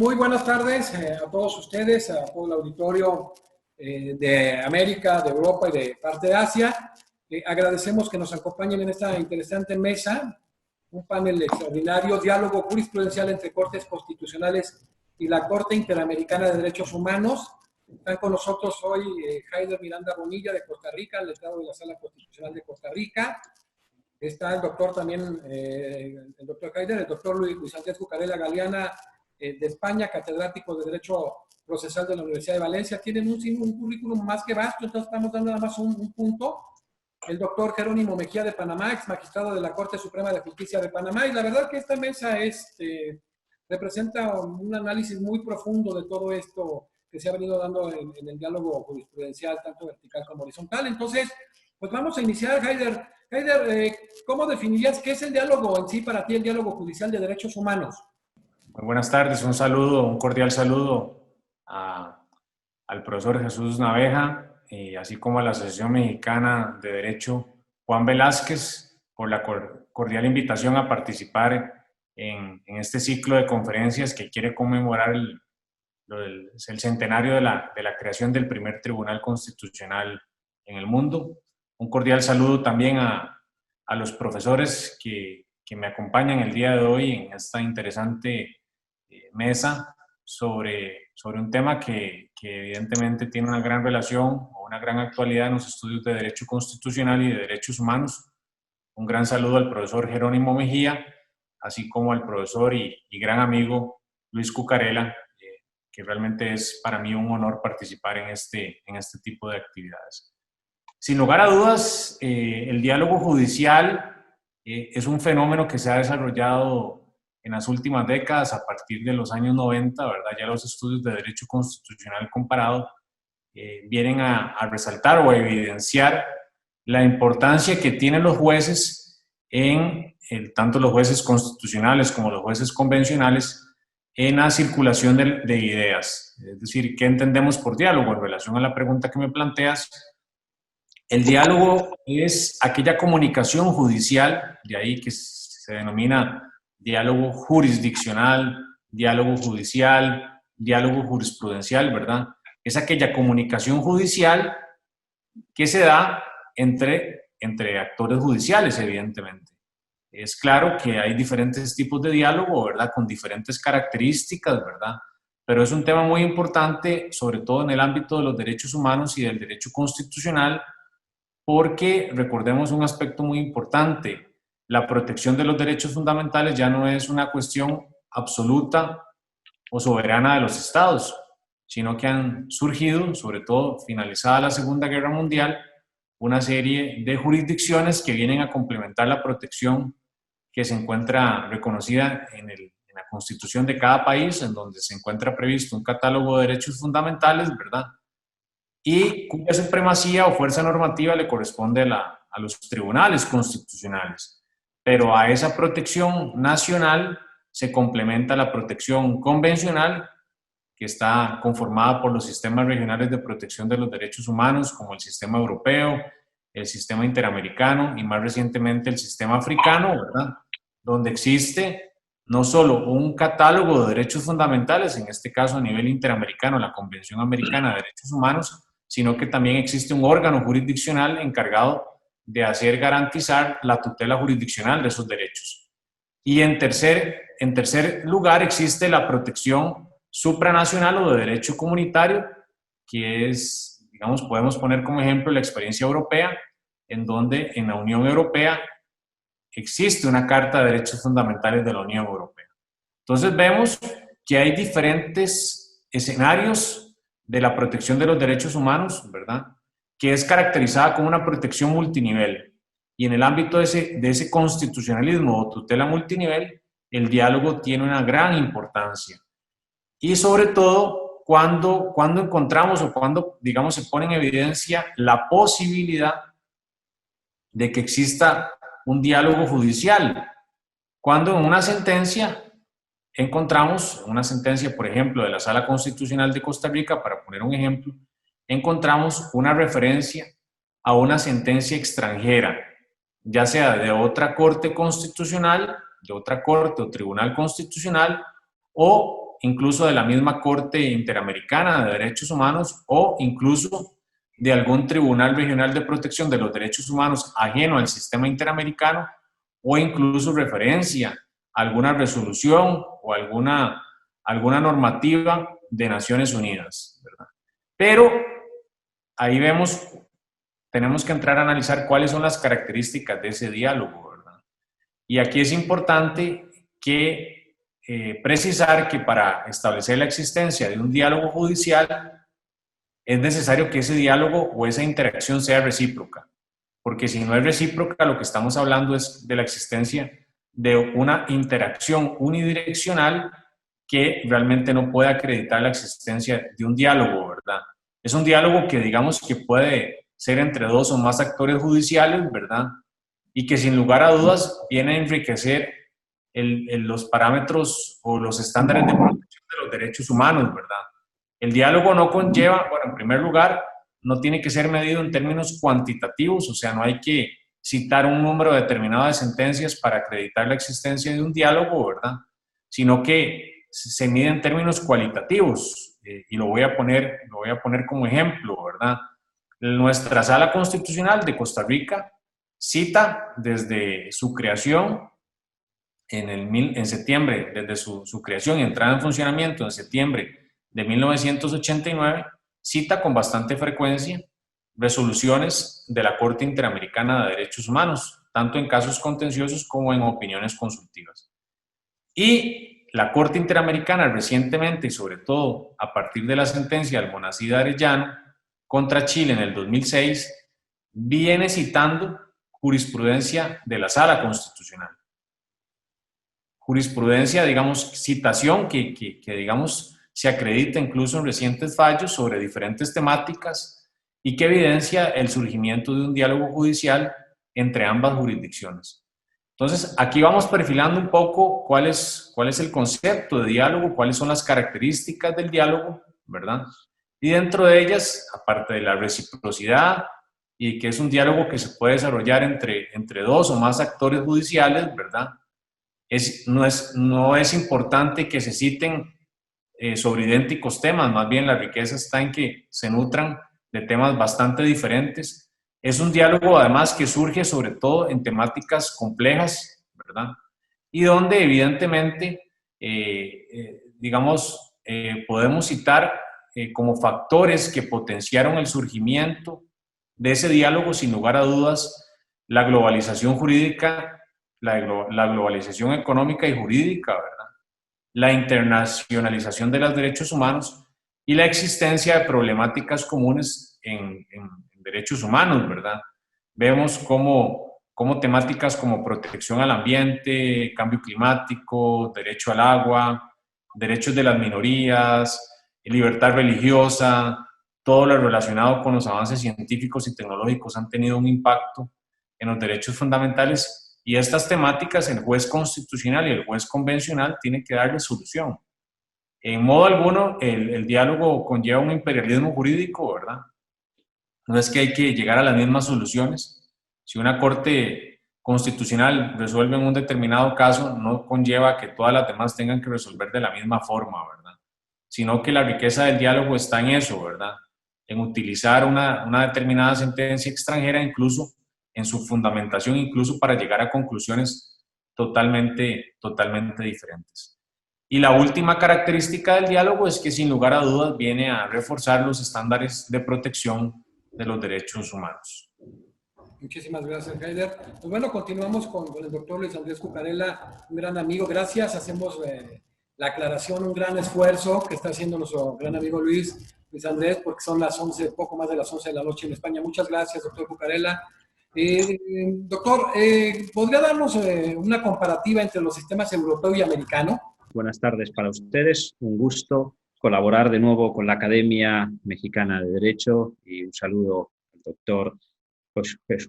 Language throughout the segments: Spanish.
Muy buenas tardes a todos ustedes, a todo el auditorio de América, de Europa y de parte de Asia. Agradecemos que nos acompañen en esta interesante mesa, un panel extraordinario, diálogo jurisprudencial entre Cortes Constitucionales y la Corte Interamericana de Derechos Humanos. Están con nosotros hoy Haider Miranda Bonilla de Costa Rica, el letrado de la Sala Constitucional de Costa Rica. Está el doctor también, el doctor Haider, el doctor Luis Andrés Cucarella Galeana, de España, catedrático de Derecho Procesal de la Universidad de Valencia. Tienen un currículum más que vasto, entonces estamos dando nada más un punto. El doctor Jerónimo Mejía de Panamá, ex magistrado de la Corte Suprema de Justicia de Panamá. Y la verdad que esta mesa representa un análisis muy profundo de todo esto que se ha venido dando en el diálogo jurisprudencial, tanto vertical como horizontal. Entonces, pues vamos a iniciar, Haider. Haider, ¿cómo definirías qué es el diálogo en sí para ti, el diálogo judicial de derechos humanos? Muy buenas tardes, un saludo, un cordial saludo al profesor Jesús Naveja, así como a la Asociación Mexicana de Derecho Juan Velázquez, por la cordial invitación a participar en este ciclo de conferencias que quiere conmemorar el centenario de la creación del primer Tribunal Constitucional en el mundo. Un cordial saludo también a los profesores que me acompañan el día de hoy en esta interesante mesa sobre un tema que evidentemente tiene una gran relación o una gran actualidad en los estudios de Derecho Constitucional y de Derechos Humanos. Un gran saludo al profesor Jerónimo Mejía, así como al profesor y gran amigo Luis Cucarella, que realmente es para mí un honor participar en este tipo de actividades. Sin lugar a dudas, el diálogo judicial es un fenómeno que se ha desarrollado en las últimas décadas, a partir de los años 90, ¿verdad? Ya los estudios de derecho constitucional comparado vienen a resaltar o a evidenciar la importancia que tienen los jueces, tanto los jueces constitucionales como los jueces convencionales, en la circulación de ideas. Es decir, ¿qué entendemos por diálogo? En relación a la pregunta que me planteas, el diálogo es aquella comunicación judicial, de ahí que se denomina diálogo jurisdiccional, diálogo judicial, diálogo jurisprudencial, ¿verdad? Es aquella comunicación judicial que se da entre actores judiciales, evidentemente. Es claro que hay diferentes tipos de diálogo, ¿verdad? Con diferentes características, ¿verdad? Pero es un tema muy importante, sobre todo en el ámbito de los derechos humanos y del derecho constitucional, porque recordemos un aspecto muy importante. La protección de los derechos fundamentales ya no es una cuestión absoluta o soberana de los estados, sino que han surgido, sobre todo finalizada la Segunda Guerra Mundial, una serie de jurisdicciones que vienen a complementar la protección que se encuentra reconocida en la Constitución de cada país, en donde se encuentra previsto un catálogo de derechos fundamentales, ¿verdad? Y cuya supremacía o fuerza normativa le corresponde a los tribunales constitucionales. Pero a esa protección nacional se complementa la protección convencional, que está conformada por los sistemas regionales de protección de los derechos humanos, como el sistema europeo, el sistema interamericano y más recientemente el sistema africano, ¿verdad? Donde existe no solo un catálogo de derechos fundamentales, en este caso a nivel interamericano, la Convención Americana de Derechos Humanos, sino que también existe un órgano jurisdiccional encargado de hacer garantizar la tutela jurisdiccional de esos derechos. Y en tercer lugar existe la protección supranacional o de derecho comunitario, que es, digamos, podemos poner como ejemplo la experiencia europea, en donde en la Unión Europea existe una Carta de Derechos Fundamentales de la Unión Europea. Entonces vemos que hay diferentes escenarios de la protección de los derechos humanos, ¿verdad?, que es caracterizada como una protección multinivel. Y en el ámbito de ese constitucionalismo o tutela multinivel, el diálogo tiene una gran importancia. Y sobre todo, cuando encontramos o cuando, digamos, se pone en evidencia la posibilidad de que exista un diálogo judicial. Cuando en una sentencia encontramos, una sentencia, por ejemplo, de la Sala Constitucional de Costa Rica, para poner un ejemplo, encontramos una referencia a una sentencia extranjera, ya sea de otra corte constitucional, de otra corte o tribunal constitucional, o incluso de la misma Corte Interamericana de Derechos Humanos o incluso de algún tribunal regional de protección de los derechos humanos ajeno al sistema interamericano o incluso referencia a alguna resolución o alguna normativa de Naciones Unidas, ¿verdad? Pero ahí vemos, tenemos que entrar a analizar cuáles son las características de ese diálogo, ¿verdad? Y aquí es importante que precisar que para establecer la existencia de un diálogo judicial es necesario que ese diálogo o esa interacción sea recíproca, porque si no es recíproca, lo que estamos hablando es de la existencia de una interacción unidireccional que realmente no puede acreditar la existencia de un diálogo, ¿verdad? Es un diálogo que digamos que puede ser entre dos o más actores judiciales, ¿verdad? Y que sin lugar a dudas viene a enriquecer los parámetros o los estándares de protección de los derechos humanos, ¿verdad? El diálogo no conlleva, bueno, en primer lugar, no tiene que ser medido en términos cuantitativos, o sea, no hay que citar un número determinado de sentencias para acreditar la existencia de un diálogo, ¿verdad? Sino que se mide en términos cualitativos, y lo voy a poner como ejemplo, ¿verdad? Nuestra Sala Constitucional de Costa Rica cita desde su creación en septiembre, desde su creación y entrada en funcionamiento en septiembre de 1989, cita con bastante frecuencia resoluciones de la Corte Interamericana de Derechos Humanos, tanto en casos contenciosos como en opiniones consultivas. Y la Corte Interamericana recientemente, y sobre todo a partir de la sentencia del Almonacid Arellano contra Chile en el 2006, viene citando jurisprudencia de la Sala Constitucional. Jurisprudencia, digamos, citación que digamos, se acredita incluso en recientes fallos sobre diferentes temáticas y que evidencia el surgimiento de un diálogo judicial entre ambas jurisdicciones. Entonces, aquí vamos perfilando un poco cuál es el concepto de diálogo, cuáles son las características del diálogo, ¿verdad? Y dentro de ellas, aparte de la reciprocidad y que es un diálogo que se puede desarrollar entre dos o más actores judiciales, ¿verdad? No es importante que se citen sobre idénticos temas, más bien la riqueza está en que se nutran de temas bastante diferentes. Es un diálogo además que surge sobre todo en temáticas complejas, ¿verdad? Y donde evidentemente, digamos, podemos citar como factores que potenciaron el surgimiento de ese diálogo, sin lugar a dudas, la globalización jurídica, la globalización económica y jurídica, ¿verdad? La internacionalización de los derechos humanos y la existencia de problemáticas comunes en derechos humanos, ¿verdad? Vemos cómo temáticas como protección al ambiente, cambio climático, derecho al agua, derechos de las minorías, libertad religiosa, todo lo relacionado con los avances científicos y tecnológicos han tenido un impacto en los derechos fundamentales. Y estas temáticas el juez constitucional y el juez convencional tienen que darle solución. En modo alguno, el diálogo conlleva un imperialismo jurídico, ¿verdad? No es que hay que llegar a las mismas soluciones. Si una corte constitucional resuelve en un determinado caso, no conlleva que todas las demás tengan que resolver de la misma forma, ¿verdad? Sino que la riqueza del diálogo está en eso, ¿verdad? En utilizar una determinada sentencia extranjera, incluso en su fundamentación, incluso para llegar a conclusiones totalmente diferentes. Y la última característica del diálogo es que sin lugar a dudas viene a reforzar los estándares de protección de los derechos humanos. Muchísimas gracias, Heider. Pues bueno, continuamos con el doctor Luis Andrés Cucarella, un gran amigo. Gracias, hacemos la aclaración, un gran esfuerzo que está haciendo nuestro gran amigo Luis Andrés, porque son las 11, poco más de las 11 de la noche en España. Muchas gracias, doctor Cucarella. Doctor, ¿podría darnos una comparativa entre los sistemas europeo y americano? Buenas tardes para ustedes. Un gusto colaborar de nuevo con la Academia Mexicana de Derecho y un saludo al doctor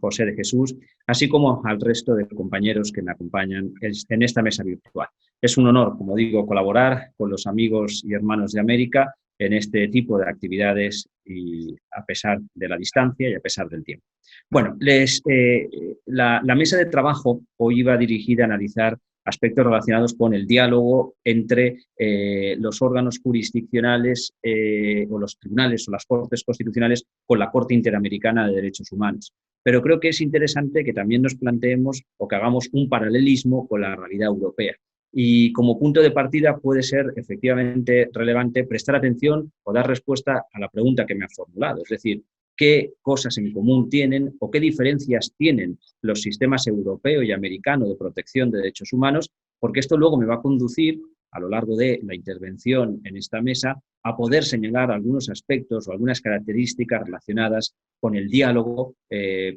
José de Jesús, así como al resto de compañeros que me acompañan en esta mesa virtual. Es un honor, como digo, colaborar con los amigos y hermanos de América en este tipo de actividades y a pesar de la distancia y a pesar del tiempo. Bueno, la mesa de trabajo hoy iba dirigida a analizar aspectos relacionados con el diálogo entre los órganos jurisdiccionales o los tribunales o las cortes constitucionales con la Corte Interamericana de Derechos Humanos. Pero creo que es interesante que también nos planteemos o que hagamos un paralelismo con la realidad europea. Y como punto de partida puede ser efectivamente relevante prestar atención o dar respuesta a la pregunta que me ha formulado, es decir, qué cosas en común tienen o qué diferencias tienen los sistemas europeo y americano de protección de derechos humanos, porque esto luego me va a conducir, a lo largo de la intervención en esta mesa, a poder señalar algunos aspectos o algunas características relacionadas con el diálogo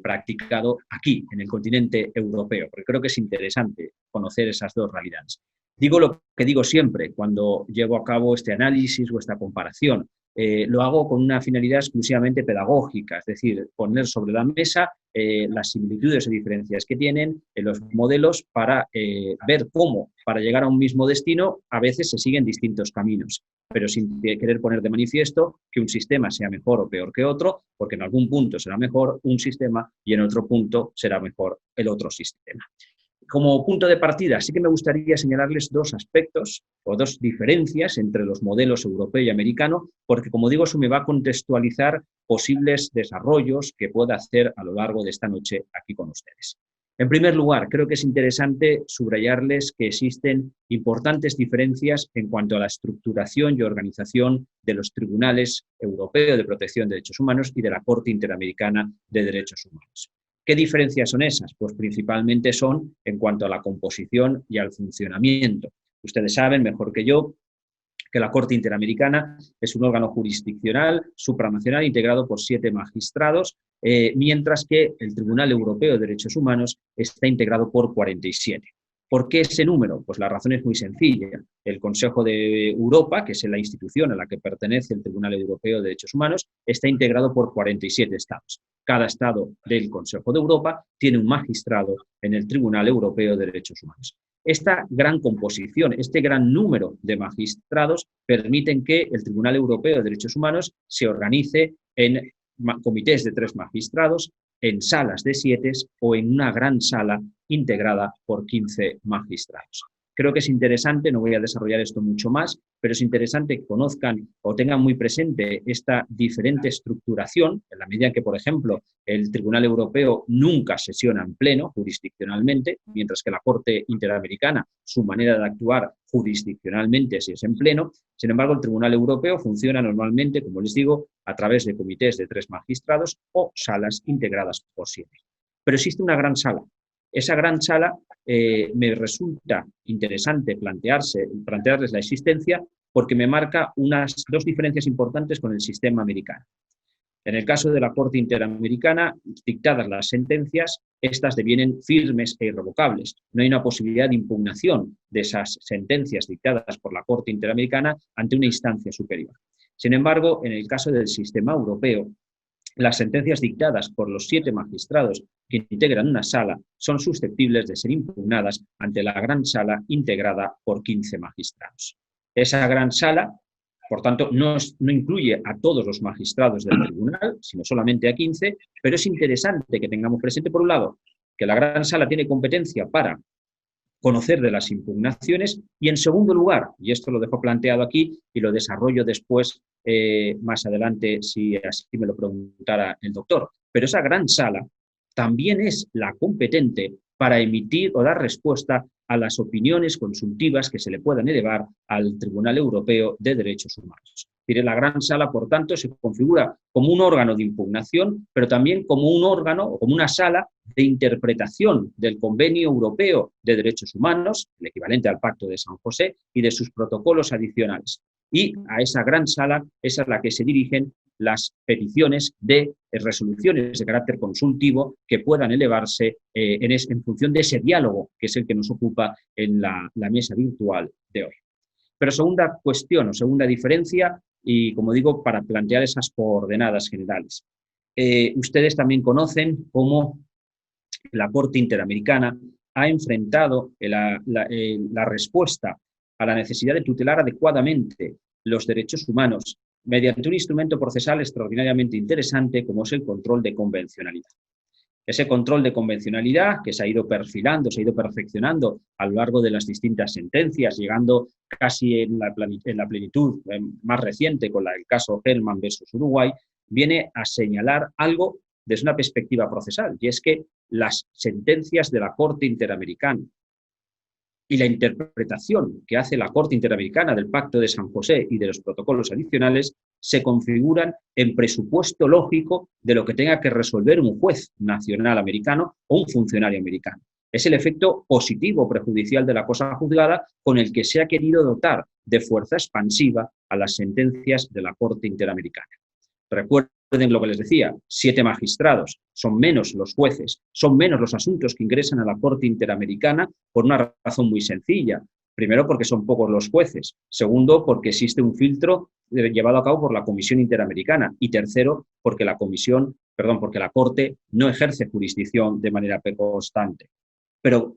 practicado aquí, en el continente europeo, porque creo que es interesante conocer esas dos realidades. Digo lo que digo siempre cuando llevo a cabo este análisis o esta comparación. Lo hago con una finalidad exclusivamente pedagógica, es decir, poner sobre la mesa las similitudes y diferencias que tienen los modelos para ver cómo, para llegar a un mismo destino, a veces se siguen distintos caminos, pero sin querer poner de manifiesto que un sistema sea mejor o peor que otro, porque en algún punto será mejor un sistema y en otro punto será mejor el otro sistema. Como punto de partida, sí que me gustaría señalarles dos aspectos o dos diferencias entre los modelos europeo y americano, porque, como digo, eso me va a contextualizar posibles desarrollos que pueda hacer a lo largo de esta noche aquí con ustedes. En primer lugar, creo que es interesante subrayarles que existen importantes diferencias en cuanto a la estructuración y organización de los tribunales europeos de protección de derechos humanos y de la Corte Interamericana de Derechos Humanos. ¿Qué diferencias son esas? Pues principalmente son en cuanto a la composición y al funcionamiento. Ustedes saben mejor que yo que la Corte Interamericana es un órgano jurisdiccional supranacional integrado por 7 magistrados, mientras que el Tribunal Europeo de Derechos Humanos está integrado por 47. ¿Por qué ese número? Pues la razón es muy sencilla. El Consejo de Europa, que es la institución a la que pertenece el Tribunal Europeo de Derechos Humanos, está integrado por 47 estados. Cada estado del Consejo de Europa tiene un magistrado en el Tribunal Europeo de Derechos Humanos. Esta gran composición, este gran número de magistrados permiten que el Tribunal Europeo de Derechos Humanos se organice en comités de 3 magistrados, en salas de 7 o en una gran sala integrada por 15 magistrados. Creo que es interesante, no voy a desarrollar esto mucho más, pero es interesante que conozcan o tengan muy presente esta diferente estructuración, en la medida en que, por ejemplo, el Tribunal Europeo nunca sesiona en pleno jurisdiccionalmente, mientras que la Corte Interamericana, su manera de actuar jurisdiccionalmente sí es en pleno. Sin embargo, el Tribunal Europeo funciona normalmente, como les digo, a través de comités de 3 magistrados o salas integradas por 7. Pero existe una gran sala. Esa gran sala me resulta interesante plantearles la existencia porque me marca dos diferencias importantes con el sistema americano. En el caso de la Corte Interamericana, dictadas las sentencias, estas devienen firmes e irrevocables. No hay una posibilidad de impugnación de esas sentencias dictadas por la Corte Interamericana ante una instancia superior. Sin embargo, en el caso del sistema europeo, las sentencias dictadas por los 7 magistrados que integran una sala son susceptibles de ser impugnadas ante la gran sala integrada por 15 magistrados. Esa gran sala, por tanto, no incluye a todos los magistrados del tribunal, sino solamente a 15, pero es interesante que tengamos presente, por un lado, que la gran sala tiene competencia para conocer de las impugnaciones y, en segundo lugar, y esto lo dejo planteado aquí y lo desarrollo después más adelante si así me lo preguntara el doctor, pero esa gran sala también es la competente para emitir o dar respuesta a las opiniones consultivas que se le puedan elevar al Tribunal Europeo de Derechos Humanos. La gran sala, por tanto, se configura como un órgano de impugnación, pero también como un órgano o como una sala de interpretación del Convenio Europeo de Derechos Humanos, el equivalente al Pacto de San José, y de sus protocolos adicionales. Y a esa gran sala es a la que se dirigen las peticiones de resoluciones de carácter consultivo que puedan elevarse en función de ese diálogo, que es el que nos ocupa en la mesa virtual de hoy. Pero segunda cuestión o segunda diferencia, y como digo, para plantear esas coordenadas generales. Ustedes también conocen cómo la Corte Interamericana ha enfrentado la respuesta a la necesidad de tutelar adecuadamente los derechos humanos mediante un instrumento procesal extraordinariamente interesante como es el control de convencionalidad. Ese control de convencionalidad que se ha ido perfilando, se ha ido perfeccionando a lo largo de las distintas sentencias, llegando casi en la plenitud más reciente con el caso Hellman versus Uruguay, viene a señalar algo desde una perspectiva procesal, y es que las sentencias de la Corte Interamericana y la interpretación que hace la Corte Interamericana del Pacto de San José y de los protocolos adicionales se configuran en presupuesto lógico de lo que tenga que resolver un juez nacional americano o un funcionario americano. Es el efecto positivo prejudicial de la cosa juzgada con el que se ha querido dotar de fuerza expansiva a las sentencias de la Corte Interamericana. Recuerden lo que les decía, 7 magistrados, son menos los jueces, son menos los asuntos que ingresan a la Corte Interamericana por una razón muy sencilla. Primero, porque son pocos los jueces. Segundo, porque existe un filtro llevado a cabo por la Comisión Interamericana. Y tercero, porque la Corte no ejerce jurisdicción de manera constante. Pero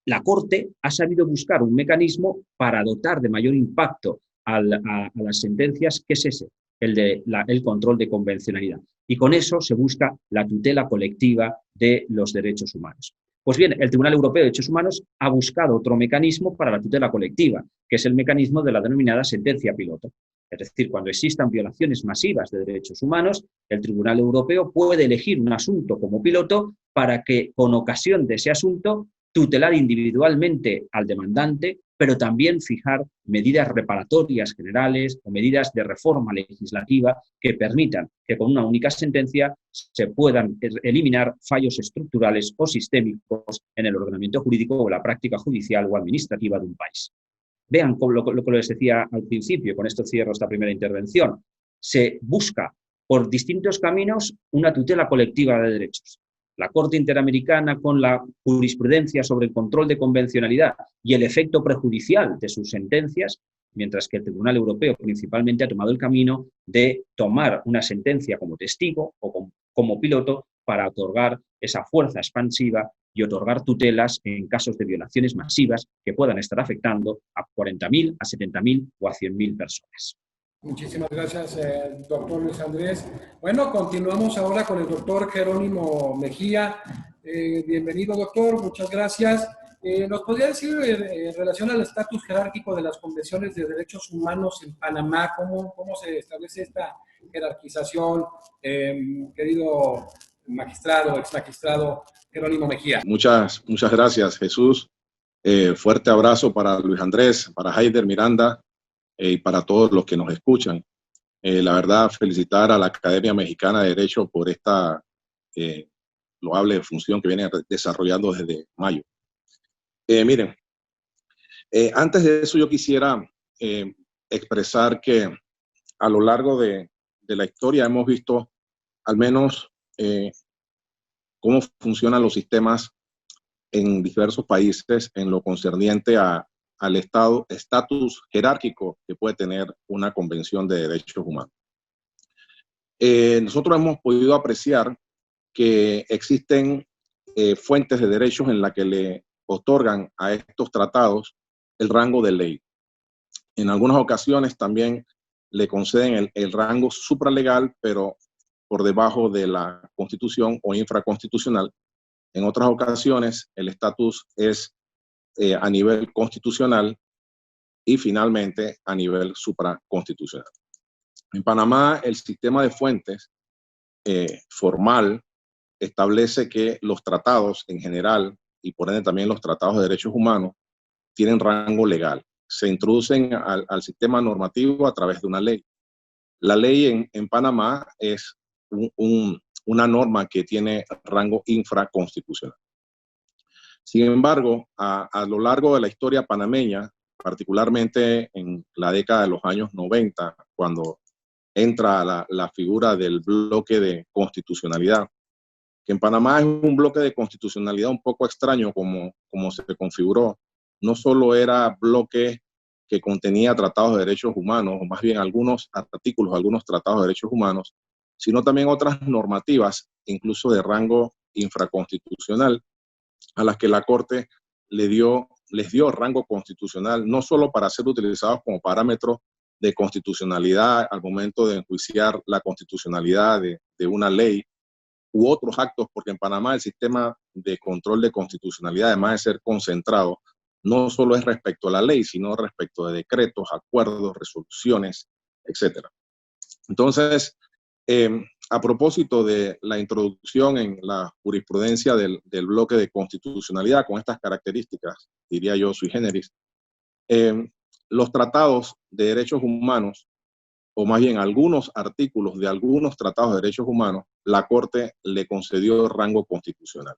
la Corte ha sabido buscar un mecanismo para dotar de mayor impacto a las sentencias, que es ese, el control de convencionalidad. Y con eso se busca la tutela colectiva de los derechos humanos. Pues bien, el Tribunal Europeo de Derechos Humanos ha buscado otro mecanismo para la tutela colectiva, que es el mecanismo de la denominada sentencia piloto. Es decir, cuando existan violaciones masivas de derechos humanos, el Tribunal Europeo puede elegir un asunto como piloto para que, con ocasión de ese asunto, tutelar individualmente al demandante, pero también fijar medidas reparatorias generales o medidas de reforma legislativa que permitan que con una única sentencia se puedan eliminar fallos estructurales o sistémicos en el ordenamiento jurídico o la práctica judicial o administrativa de un país. Vean lo que les decía al principio, con esto cierro esta primera intervención. Se busca por distintos caminos una tutela colectiva de derechos. La Corte Interamericana, con la jurisprudencia sobre el control de convencionalidad y el efecto prejudicial de sus sentencias, mientras que el Tribunal Europeo principalmente ha tomado el camino de tomar una sentencia como testigo o como piloto para otorgar esa fuerza expansiva y otorgar tutelas en casos de violaciones masivas que puedan estar afectando a 40.000, a 70.000 o a 100.000 personas. Muchísimas gracias, doctor Luis Andrés. Bueno, continuamos ahora con el doctor Jerónimo Mejía. Bienvenido, doctor, muchas gracias. ¿Nos podría decir en relación al estatus jerárquico de las convenciones de derechos humanos en Panamá, cómo se establece esta jerarquización, querido magistrado, ex magistrado Jerónimo Mejía? Muchas gracias, Jesús. Fuerte abrazo para Luis Andrés, para Heider Miranda, y para todos los que nos escuchan. La verdad, felicitar a la Academia Mexicana de Derecho por esta loable función que viene desarrollando desde mayo. Miren, antes de eso yo quisiera expresar que a lo largo de la historia hemos visto al menos cómo funcionan los sistemas en diversos países en lo concerniente al estatus jerárquico que puede tener una convención de derechos humanos. Nosotros hemos podido apreciar que existen fuentes de derechos en las que le otorgan a estos tratados el rango de ley. En algunas ocasiones también le conceden el rango supralegal, pero por debajo de la Constitución o infraconstitucional. En otras ocasiones el estatus es a nivel constitucional y finalmente a nivel supraconstitucional. En Panamá, el sistema de fuentes formal establece que los tratados en general, y por ende también los tratados de derechos humanos, tienen rango legal. Se introducen al sistema normativo a través de una ley. La ley en Panamá es una norma que tiene rango infraconstitucional. Sin embargo, a lo largo de la historia panameña, particularmente en la década de los años 90, cuando entra la figura del bloque de constitucionalidad, que en Panamá es un bloque de constitucionalidad un poco extraño como se configuró. No solo era bloque que contenía tratados de derechos humanos, o más bien algunos artículos, algunos tratados de derechos humanos, sino también otras normativas, incluso de rango infraconstitucional, a las que la Corte les dio rango constitucional, no solo para ser utilizados como parámetro de constitucionalidad al momento de enjuiciar la constitucionalidad de una ley u otros actos, porque en Panamá el sistema de control de constitucionalidad, además de ser concentrado, no solo es respecto a la ley, sino respecto de decretos, acuerdos, resoluciones, etc. Entonces, a propósito de la introducción en la jurisprudencia del bloque de constitucionalidad con estas características, diría yo sui generis, los tratados de derechos humanos, o más bien algunos artículos de algunos tratados de derechos humanos, la Corte le concedió rango constitucional.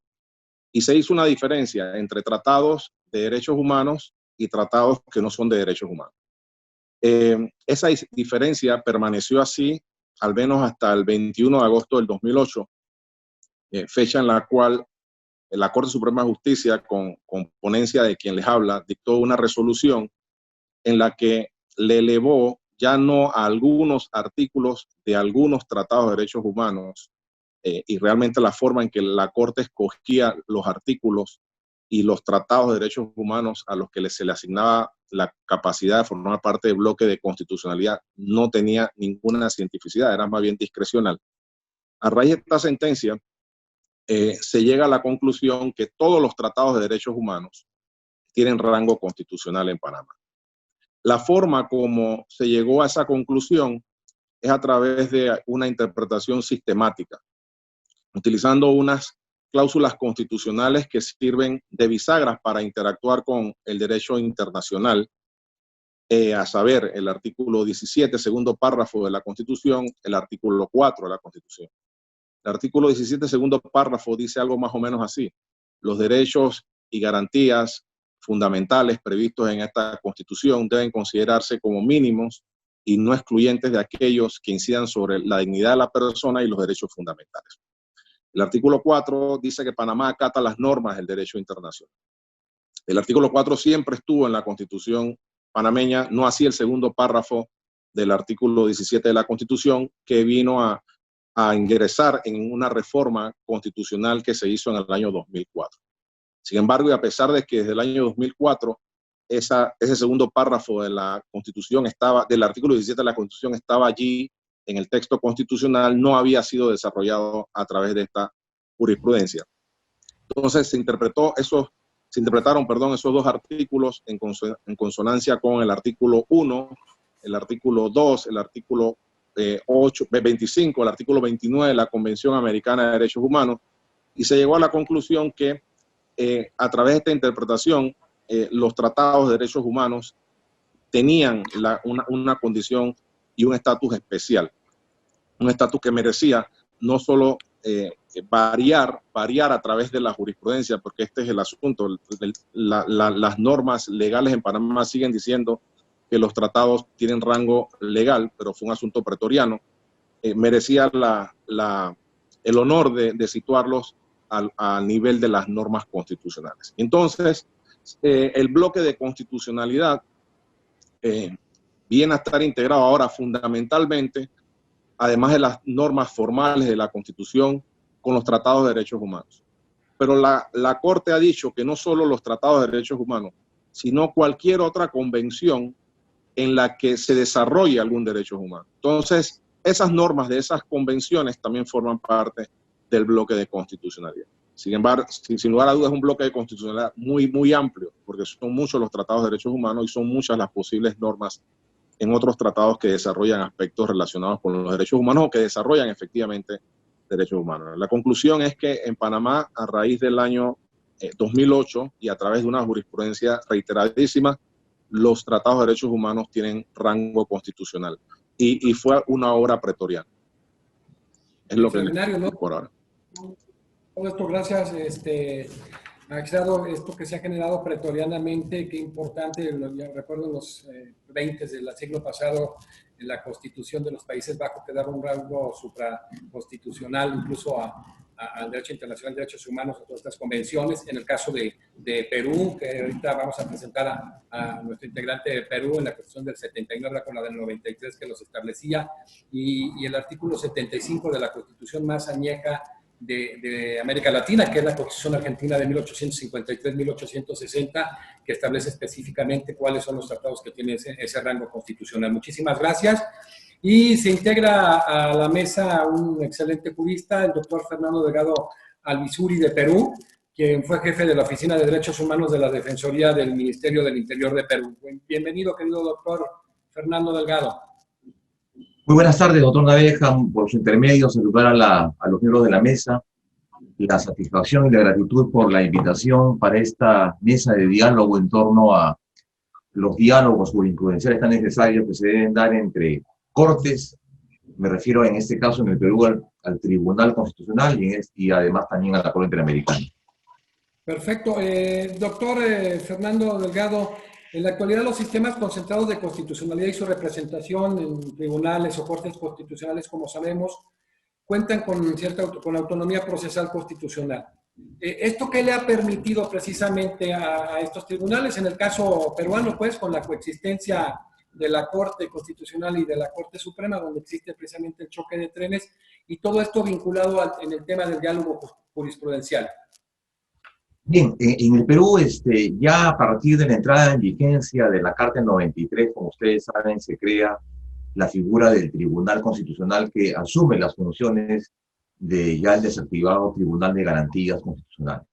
Y se hizo una diferencia entre tratados de derechos humanos y tratados que no son de derechos humanos. Esa diferencia permaneció así al menos hasta el 21 de agosto del 2008, fecha en la cual la Corte Suprema de Justicia, con ponencia de quien les habla, dictó una resolución en la que le elevó ya no a algunos artículos de algunos tratados de derechos humanos, y realmente la forma en que la Corte escogía los artículos y los tratados de derechos humanos a los que se le asignaba la capacidad de formar parte del bloque de constitucionalidad no tenía ninguna cientificidad, era más bien discrecional. A raíz de esta sentencia, se llega a la conclusión que todos los tratados de derechos humanos tienen rango constitucional en Panamá. La forma como se llegó a esa conclusión es a través de una interpretación sistemática, utilizando unas cláusulas constitucionales que sirven de bisagras para interactuar con el derecho internacional, a saber, el artículo 17, segundo párrafo de la Constitución, el artículo 4 de la Constitución. El artículo 17, segundo párrafo, dice algo más o menos así: los derechos y garantías fundamentales previstos en esta Constitución deben considerarse como mínimos y no excluyentes de aquellos que incidan sobre la dignidad de la persona y los derechos fundamentales. El artículo 4 dice que Panamá acata las normas del derecho internacional. El artículo 4 siempre estuvo en la Constitución panameña, no así el segundo párrafo del artículo 17 de la Constitución, que vino a ingresar en una reforma constitucional que se hizo en el año 2004. Sin embargo, y a pesar de que desde el año 2004 ese segundo párrafo de la Constitución del artículo 17 de la Constitución estaba allí en el texto constitucional, no había sido desarrollado a través de esta jurisprudencia. Entonces se interpretaron esos dos artículos en consonancia con el artículo 1, el artículo 2, el artículo 25, el artículo 29 de la Convención Americana de Derechos Humanos, y se llegó a la conclusión que a través de esta interpretación los tratados de derechos humanos tenían una condición y un estatus especial, un estatus que merecía no solo variar a través de la jurisprudencia, porque este es el asunto. Las normas legales en Panamá siguen diciendo que los tratados tienen rango legal, pero fue un asunto pretoriano. Merecía el honor de situarlos al nivel de las normas constitucionales. Entonces, el bloque de constitucionalidad viene a estar integrado ahora fundamentalmente, además de las normas formales de la Constitución, con los tratados de derechos humanos. Pero la Corte ha dicho que no solo los tratados de derechos humanos, sino cualquier otra convención en la que se desarrolle algún derecho humano. Entonces, esas normas de esas convenciones también forman parte del bloque de constitucionalidad. Sin embargo, sin lugar a dudas, es un bloque de constitucionalidad muy, muy amplio, porque son muchos los tratados de derechos humanos y son muchas las posibles normas en otros tratados que desarrollan aspectos relacionados con los derechos humanos o que desarrollan efectivamente derechos humanos. La conclusión es que en Panamá, a raíz del año 2008 y a través de una jurisprudencia reiteradísima, los tratados de derechos humanos tienen rango constitucional y fue una obra pretoriana. Es lo que les por ahora. Todo esto, gracias, magistrado, esto que se ha generado pretorianamente, qué importante. Ya recuerdo en los 20 del siglo pasado, en la Constitución de los Países Bajos que daba un rango supraconstitucional incluso al derecho internacional de derechos humanos, a todas estas convenciones. En el caso de Perú, que ahorita vamos a presentar a nuestro integrante de Perú en la Constitución del 79 con la del 93 que los establecía, y el artículo 75 de la Constitución más añeja de América Latina, que es la Constitución Argentina de 1853-1860, que establece específicamente cuáles son los tratados que tienen ese rango constitucional. Muchísimas gracias. Y se integra a la mesa un excelente jurista, el doctor Fernando Delgado Alvisuri de Perú, quien fue jefe de la Oficina de Derechos Humanos de la Defensoría del Ministerio del Interior de Perú. Bienvenido, querido doctor Fernando Delgado. Muy buenas tardes, doctor Naveja. Por su intermedio, saludar a los miembros de la mesa. La satisfacción y la gratitud por la invitación para esta mesa de diálogo en torno a los diálogos jurisprudenciales tan necesarios que se deben dar entre cortes. Me refiero en este caso en el Perú al Tribunal Constitucional y además también a la Corte Interamericana. Perfecto. Doctor Fernando Delgado, en la actualidad los sistemas concentrados de constitucionalidad y su representación en tribunales o cortes constitucionales, como sabemos, cuentan con autonomía procesal constitucional. ¿Esto qué le ha permitido precisamente a estos tribunales? En el caso peruano, pues, con la coexistencia de la Corte Constitucional y de la Corte Suprema, donde existe precisamente el choque de trenes, y todo esto vinculado en el tema del diálogo jurisprudencial. Bien, en el Perú, ya a partir de la entrada en vigencia de la Carta 93, como ustedes saben, se crea la figura del Tribunal Constitucional que asume las funciones de ya el desactivado Tribunal de Garantías Constitucionales.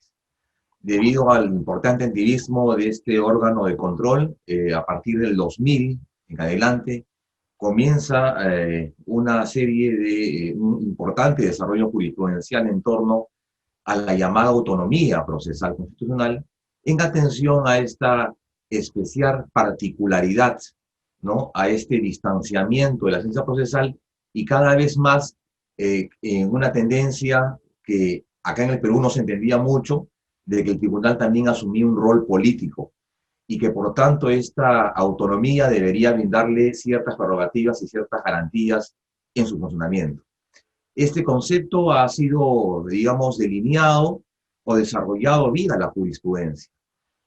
Debido al importante empirismo de este órgano de control, a partir del 2000 en adelante, comienza una serie de un importante desarrollo jurisprudencial en torno a la llamada autonomía procesal constitucional, en atención a esta especial particularidad, ¿no?, a este distanciamiento de la ciencia procesal y cada vez más en una tendencia que acá en el Perú no se entendía mucho, de que el tribunal también asumía un rol político y que por tanto esta autonomía debería brindarle ciertas prerrogativas y ciertas garantías en su funcionamiento. Este concepto ha sido, digamos, delineado o desarrollado vía la jurisprudencia.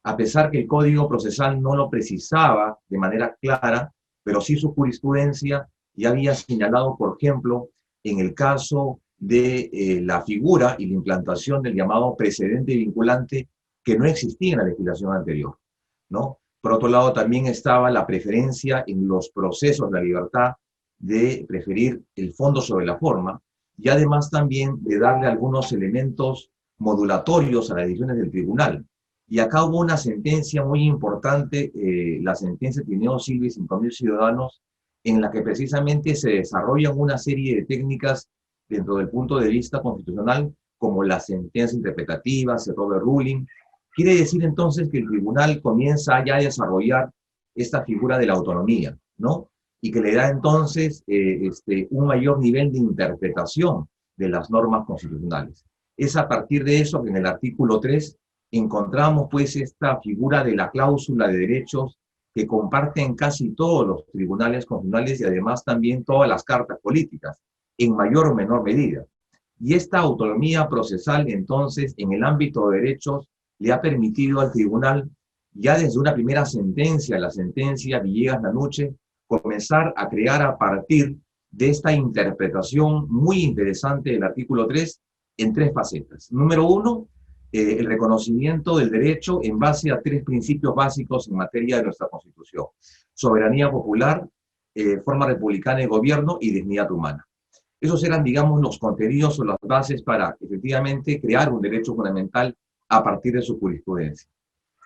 A pesar que el Código Procesal no lo precisaba de manera clara, pero sí su jurisprudencia ya había señalado, por ejemplo, en el caso de la figura y la implantación del llamado precedente vinculante que no existía en la legislación anterior, ¿no? Por otro lado, también estaba la preferencia en los procesos de la libertad de preferir el fondo sobre la forma y además también de darle algunos elementos modulatorios a las decisiones del tribunal. Y acá hubo una sentencia muy importante, la sentencia Tineo Silva y 5.000 ciudadanos, en la que precisamente se desarrollan una serie de técnicas dentro del punto de vista constitucional, como la sentencia interpretativa, el overruling. Quiere decir entonces que el tribunal comienza ya a desarrollar esta figura de la autonomía, ¿no? Y que le da entonces un mayor nivel de interpretación de las normas constitucionales. Es a partir de eso que en el artículo 3 encontramos pues esta figura de la cláusula de derechos que comparten casi todos los tribunales constitucionales y además también todas las cartas políticas, en mayor o menor medida. Y esta autonomía procesal, entonces, en el ámbito de derechos, le ha permitido al tribunal, ya desde una primera sentencia, la sentencia Villegas-Lanuche, comenzar a crear a partir de esta interpretación muy interesante del artículo 3 en tres facetas. Número uno, el reconocimiento del derecho en base a tres principios básicos en materia de nuestra Constitución: soberanía popular, forma republicana de gobierno y dignidad humana. Esos eran, digamos, los contenidos o las bases para efectivamente crear un derecho fundamental a partir de su jurisprudencia.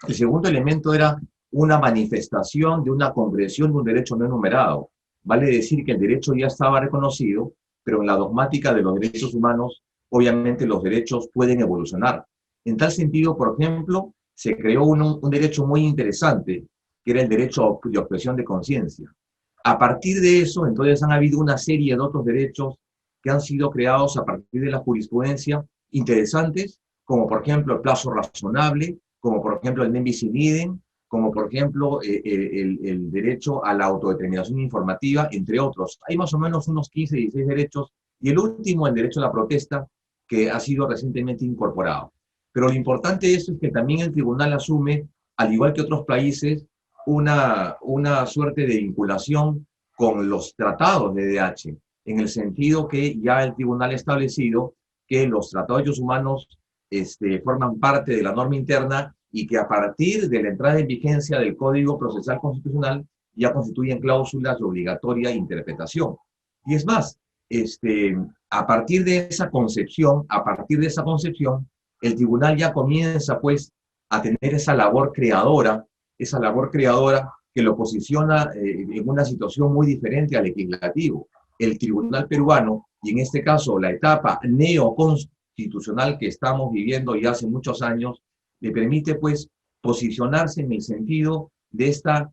El segundo elemento era una manifestación de una concreción de un derecho no enumerado. Vale decir que el derecho ya estaba reconocido, pero en la dogmática de los derechos humanos, obviamente los derechos pueden evolucionar. En tal sentido, por ejemplo, se creó un derecho muy interesante, que era el derecho de objeción de conciencia. A partir de eso, entonces han habido una serie de otros derechos que han sido creados a partir de la jurisprudencia, interesantes, como por ejemplo el plazo razonable, como por ejemplo el nem bis in idem, como por ejemplo el derecho a la autodeterminación informativa, entre otros. Hay más o menos unos 15, 16 derechos, y el último, el derecho a la protesta, que ha sido recientemente incorporado. Pero lo importante de esto es que también el tribunal asume, al igual que otros países, una suerte de vinculación con los tratados de DH, en el sentido que ya el tribunal ha establecido que los tratados de derechos humanos forman parte de la norma interna y que a partir de la entrada en vigencia del Código Procesal Constitucional ya constituyen cláusulas de obligatoria interpretación. Y es más, a partir de esa concepción, el tribunal ya comienza pues a tener esa labor creadora que lo posiciona en una situación muy diferente al legislativo. El tribunal peruano, y en este caso la etapa neoconstitucional que estamos viviendo ya hace muchos años, le permite pues posicionarse en el sentido de esta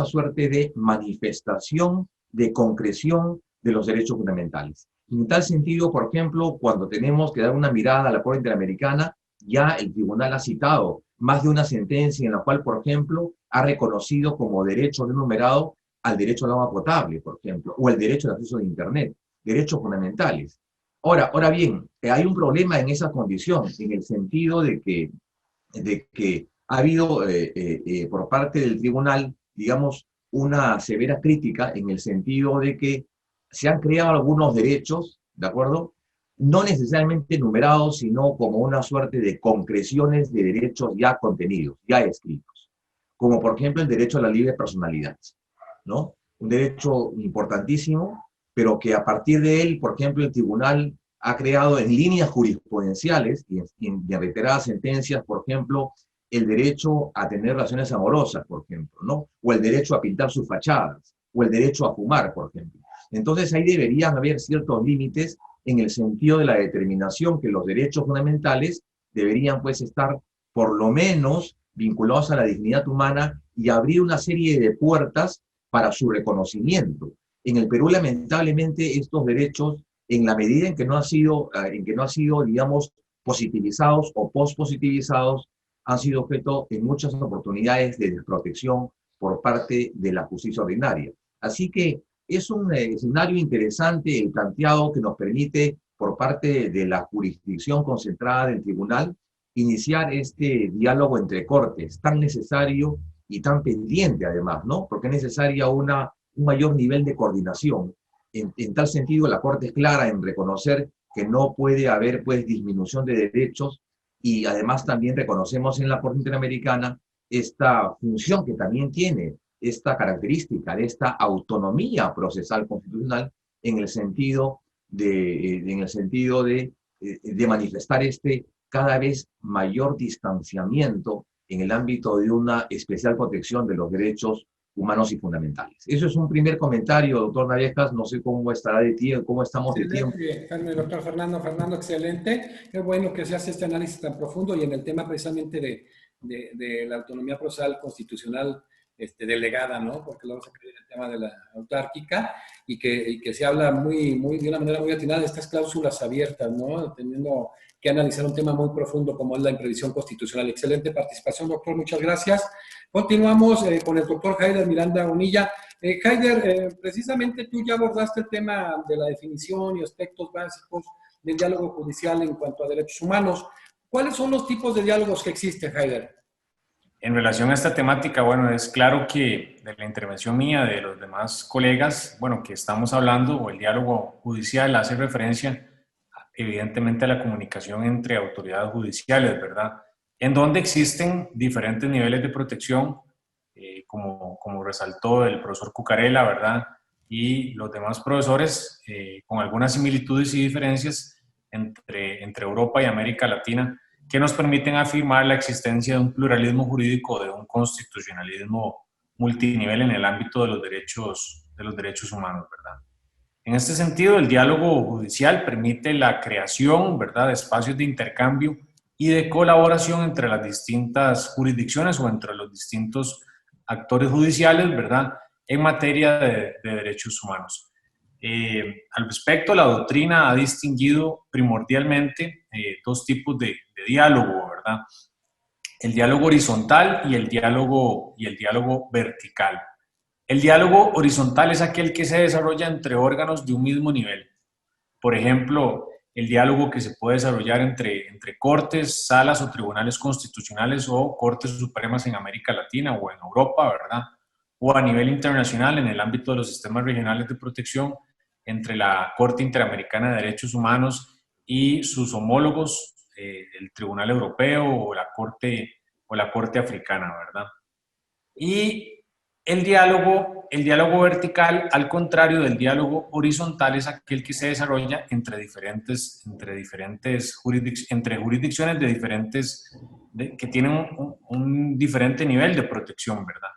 suerte de manifestación, de concreción de los derechos fundamentales. En tal sentido, por ejemplo, cuando tenemos que dar una mirada a la Corte Interamericana, ya el tribunal ha citado más de una sentencia en la cual, por ejemplo, ha reconocido como derecho enumerado al derecho al agua potable, por ejemplo, o el derecho al acceso a Internet, derechos fundamentales. Ahora bien, hay un problema en esa condición, en el sentido de que ha habido por parte del tribunal, digamos, una severa crítica en el sentido de que se han creado algunos derechos, ¿de acuerdo? No necesariamente numerados, sino como una suerte de concreciones de derechos ya contenidos, ya escritos, como por ejemplo el derecho a la libre personalidad, ¿no? Un derecho importantísimo, pero que a partir de él, por ejemplo, el tribunal ha creado en líneas jurisprudenciales y en reiteradas sentencias, por ejemplo, el derecho a tener relaciones amorosas, por ejemplo, ¿no? O el derecho a pintar sus fachadas, o el derecho a fumar, por ejemplo. Entonces ahí deberían haber ciertos límites en el sentido de la determinación que los derechos fundamentales deberían pues estar por lo menos vinculados a la dignidad humana y abrir una serie de puertas para su reconocimiento. En el Perú, lamentablemente, estos derechos, en la medida en que no han sido, digamos, positivizados o pospositivizados, han sido objeto en muchas oportunidades de desprotección por parte de la justicia ordinaria. Así que es un escenario interesante el planteado que nos permite, por parte de la jurisdicción concentrada del tribunal, iniciar este diálogo entre cortes, tan necesario y tan pendiente además, ¿no? Porque es necesaria un mayor nivel de coordinación. En tal sentido, la Corte es clara en reconocer que no puede haber, pues, disminución de derechos, y además también reconocemos en la Corte Interamericana esta función que también tiene, esta característica de esta autonomía procesal constitucional en el sentido de manifestar cada vez mayor distanciamiento en el ámbito de una especial protección de los derechos humanos y fundamentales. Eso es un primer comentario, doctor Naviejas. No sé cómo estará de tiempo, cómo estamos de tiempo. Doctor Fernando, excelente. Qué bueno que se hace este análisis tan profundo y en el tema precisamente de la autonomía procesal constitucional delegada, ¿no? Porque luego se cree en el tema de la autárquica y que se habla de una manera muy atinada de estas cláusulas abiertas, ¿no? Teniendo que analizar un tema muy profundo como es la imprevisión constitucional. Excelente participación, doctor. Muchas gracias. Continuamos con el doctor Haider Miranda Bonilla. Haider, precisamente tú ya abordaste el tema de la definición y aspectos básicos del diálogo judicial en cuanto a derechos humanos. ¿Cuáles son los tipos de diálogos que existen, Haider? En relación a esta temática, bueno, es claro que de la intervención mía, de los demás colegas, bueno, que estamos hablando, o el diálogo judicial hace referencia evidentemente a la comunicación entre autoridades judiciales, ¿verdad? En donde existen diferentes niveles de protección, como resaltó el profesor Cucarella, ¿verdad? Y los demás profesores, con algunas similitudes y diferencias entre Europa y América Latina, que nos permiten afirmar la existencia de un pluralismo jurídico, de un constitucionalismo multinivel en el ámbito de los derechos humanos, ¿verdad? En este sentido, el diálogo judicial permite la creación, ¿verdad?, de espacios de intercambio y de colaboración entre las distintas jurisdicciones o entre los distintos actores judiciales, ¿verdad?, en materia de derechos humanos. Al respecto, la doctrina ha distinguido primordialmente dos tipos de diálogo, ¿verdad? El diálogo horizontal y el diálogo vertical. El diálogo horizontal es aquel que se desarrolla entre órganos de un mismo nivel. Por ejemplo, el diálogo que se puede desarrollar entre cortes, salas o tribunales constitucionales o cortes supremas en América Latina o en Europa, ¿verdad? O a nivel internacional en el ámbito de los sistemas regionales de protección entre la Corte Interamericana de Derechos Humanos y sus homólogos, el Tribunal Europeo o la Corte Africana, ¿verdad? Y El diálogo vertical, al contrario del diálogo horizontal, es aquel que se desarrolla entre jurisdicciones de diferentes, que tienen un diferente nivel de protección, ¿verdad?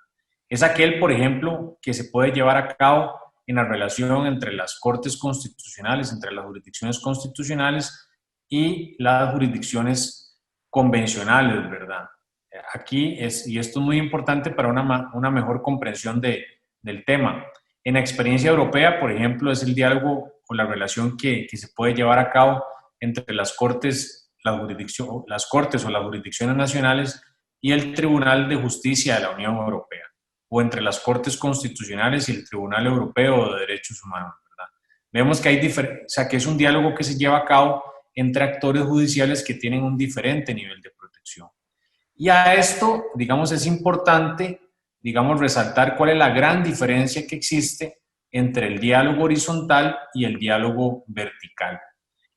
Es aquel, por ejemplo, que se puede llevar a cabo en la relación entre las cortes constitucionales, entre las jurisdicciones constitucionales y las jurisdicciones convencionales, ¿verdad? Aquí y esto es muy importante para una mejor comprensión del tema. En la experiencia europea, por ejemplo, es el diálogo o la relación que se puede llevar a cabo entre las cortes o las jurisdicciones nacionales y el Tribunal de Justicia de la Unión Europea, o entre las Cortes Constitucionales y el Tribunal Europeo de Derechos Humanos, ¿verdad? Vemos que que es un diálogo que se lleva a cabo entre actores judiciales que tienen un diferente nivel de protección. Y a esto, digamos, es importante, digamos, resaltar cuál es la gran diferencia que existe entre el diálogo horizontal y el diálogo vertical.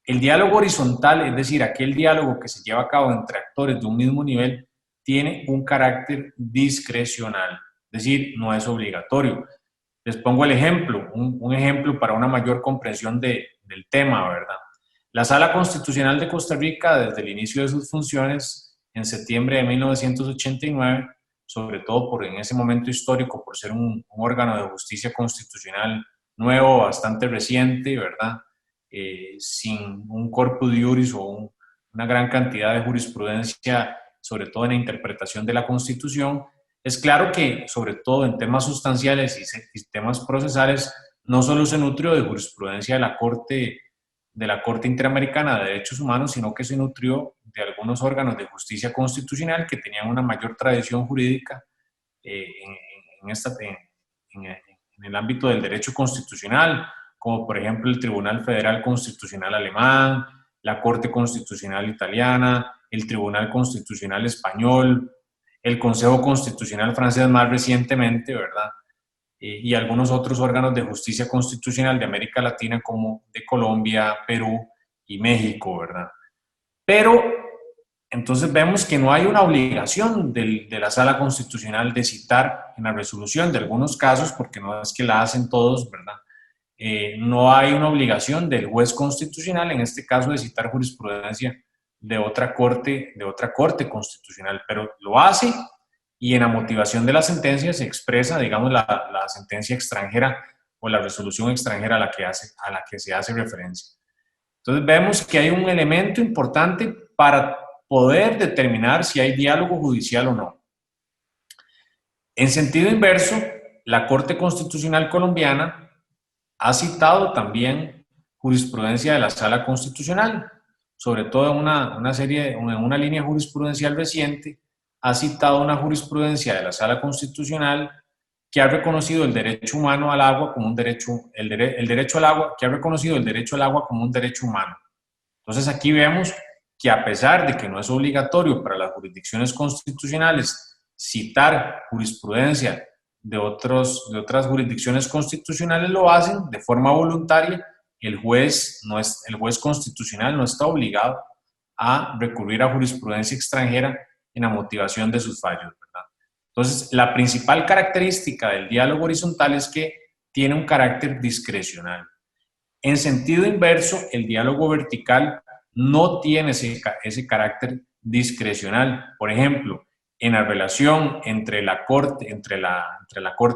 El diálogo horizontal, es decir, aquel diálogo que se lleva a cabo entre actores de un mismo nivel, tiene un carácter discrecional, es decir, no es obligatorio. Les pongo el ejemplo, un ejemplo para una mayor comprensión del tema, ¿verdad? La Sala Constitucional de Costa Rica, desde el inicio de sus funciones, en septiembre de 1989, sobre todo en ese momento histórico, por ser un órgano de justicia constitucional nuevo, bastante reciente, ¿verdad? Sin un corpus juris o una gran cantidad de jurisprudencia, sobre todo en la interpretación de la Constitución. Es claro que, sobre todo en temas sustanciales y temas procesales, no solo se nutrió de jurisprudencia de la Corte Interamericana de Derechos Humanos, sino que se nutrió de algunos órganos de justicia constitucional que tenían una mayor tradición jurídica en el ámbito del derecho constitucional, como por ejemplo el Tribunal Federal Constitucional Alemán, la Corte Constitucional Italiana, el Tribunal Constitucional Español, el Consejo Constitucional Francés más recientemente, ¿verdad? Y algunos otros órganos de justicia constitucional de América Latina, como de Colombia, Perú y México, ¿verdad? Pero entonces vemos que no hay una obligación de la Sala Constitucional de citar en la resolución de algunos casos, porque no es que la hacen todos, ¿verdad? No hay una obligación del juez constitucional, en este caso, de citar jurisprudencia de otra corte constitucional, pero lo hace. Y en la motivación de la sentencia se expresa, digamos, la sentencia extranjera o la resolución extranjera a la que se hace referencia. Entonces vemos que hay un elemento importante para poder determinar si hay diálogo judicial o no. En sentido inverso, la Corte Constitucional Colombiana ha citado también jurisprudencia de la Sala Constitucional, sobre todo en una línea jurisprudencial reciente. Ha citado una jurisprudencia de la Sala Constitucional que ha reconocido el derecho humano al agua como un derecho, el derecho al agua, que ha reconocido el derecho al agua como un derecho humano. Entonces aquí vemos que a pesar de que no es obligatorio para las jurisdicciones constitucionales citar jurisprudencia de otras jurisdicciones constitucionales, lo hacen de forma voluntaria. El juez constitucional no está obligado a recurrir a jurisprudencia extranjera en la motivación de sus fallos, ¿verdad? Entonces, la principal característica del diálogo horizontal es que tiene un carácter discrecional. En sentido inverso, el diálogo vertical no tiene ese carácter discrecional. Por ejemplo, en la relación entre la Corte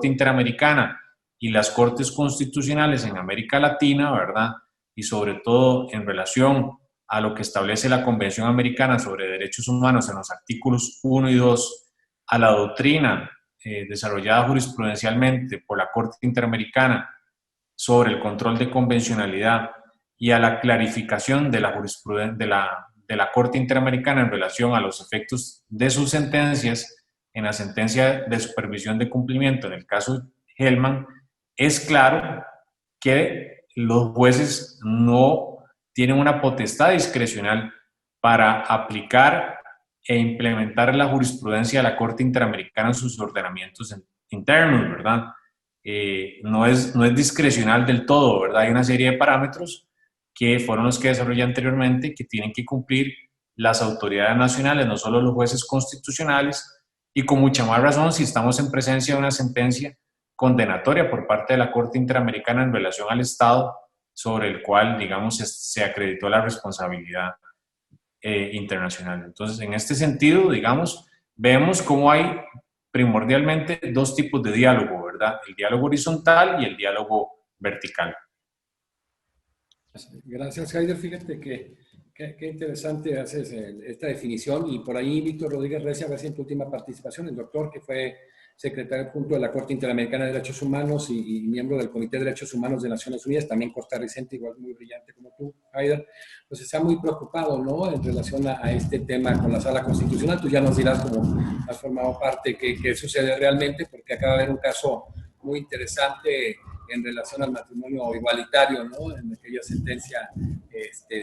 Interamericana y las Cortes Constitucionales en América Latina, ¿verdad? Y sobre todo en relación a lo que establece la Convención Americana sobre Derechos Humanos en los artículos 1 y 2, a la doctrina desarrollada jurisprudencialmente por la Corte Interamericana sobre el control de convencionalidad y a la clarificación de la jurisprudencia de la Corte Interamericana en relación a los efectos de sus sentencias en la sentencia de supervisión de cumplimiento en el caso Hellman, es claro que los jueces no tienen una potestad discrecional para aplicar e implementar la jurisprudencia de la Corte Interamericana en sus ordenamientos internos, ¿verdad? No es discrecional del todo, ¿verdad? Hay una serie de parámetros que fueron los que desarrollé anteriormente, que tienen que cumplir las autoridades nacionales, no solo los jueces constitucionales, y con mucha más razón si estamos en presencia de una sentencia condenatoria por parte de la Corte Interamericana en relación al Estado sobre el cual, digamos, se acreditó la responsabilidad internacional. Entonces, en este sentido, digamos, vemos cómo hay primordialmente dos tipos de diálogo, ¿verdad? El diálogo horizontal y el diálogo vertical. Gracias, Haider. Fíjate qué interesante haces esta definición. Y por ahí Víctor Rodríguez Recia, a ver si en tu última participación, el doctor que fue secretario adjunto de la Corte Interamericana de Derechos Humanos y miembro del Comité de Derechos Humanos de Naciones Unidas, también costarricense, igual muy brillante como tú, Haider, pues está muy preocupado, ¿no?, en relación a este tema con la Sala Constitucional. Tú ya nos dirás cómo has formado parte, qué sucede realmente, porque acaba de haber un caso muy interesante en relación al matrimonio igualitario, ¿no?, en aquella sentencia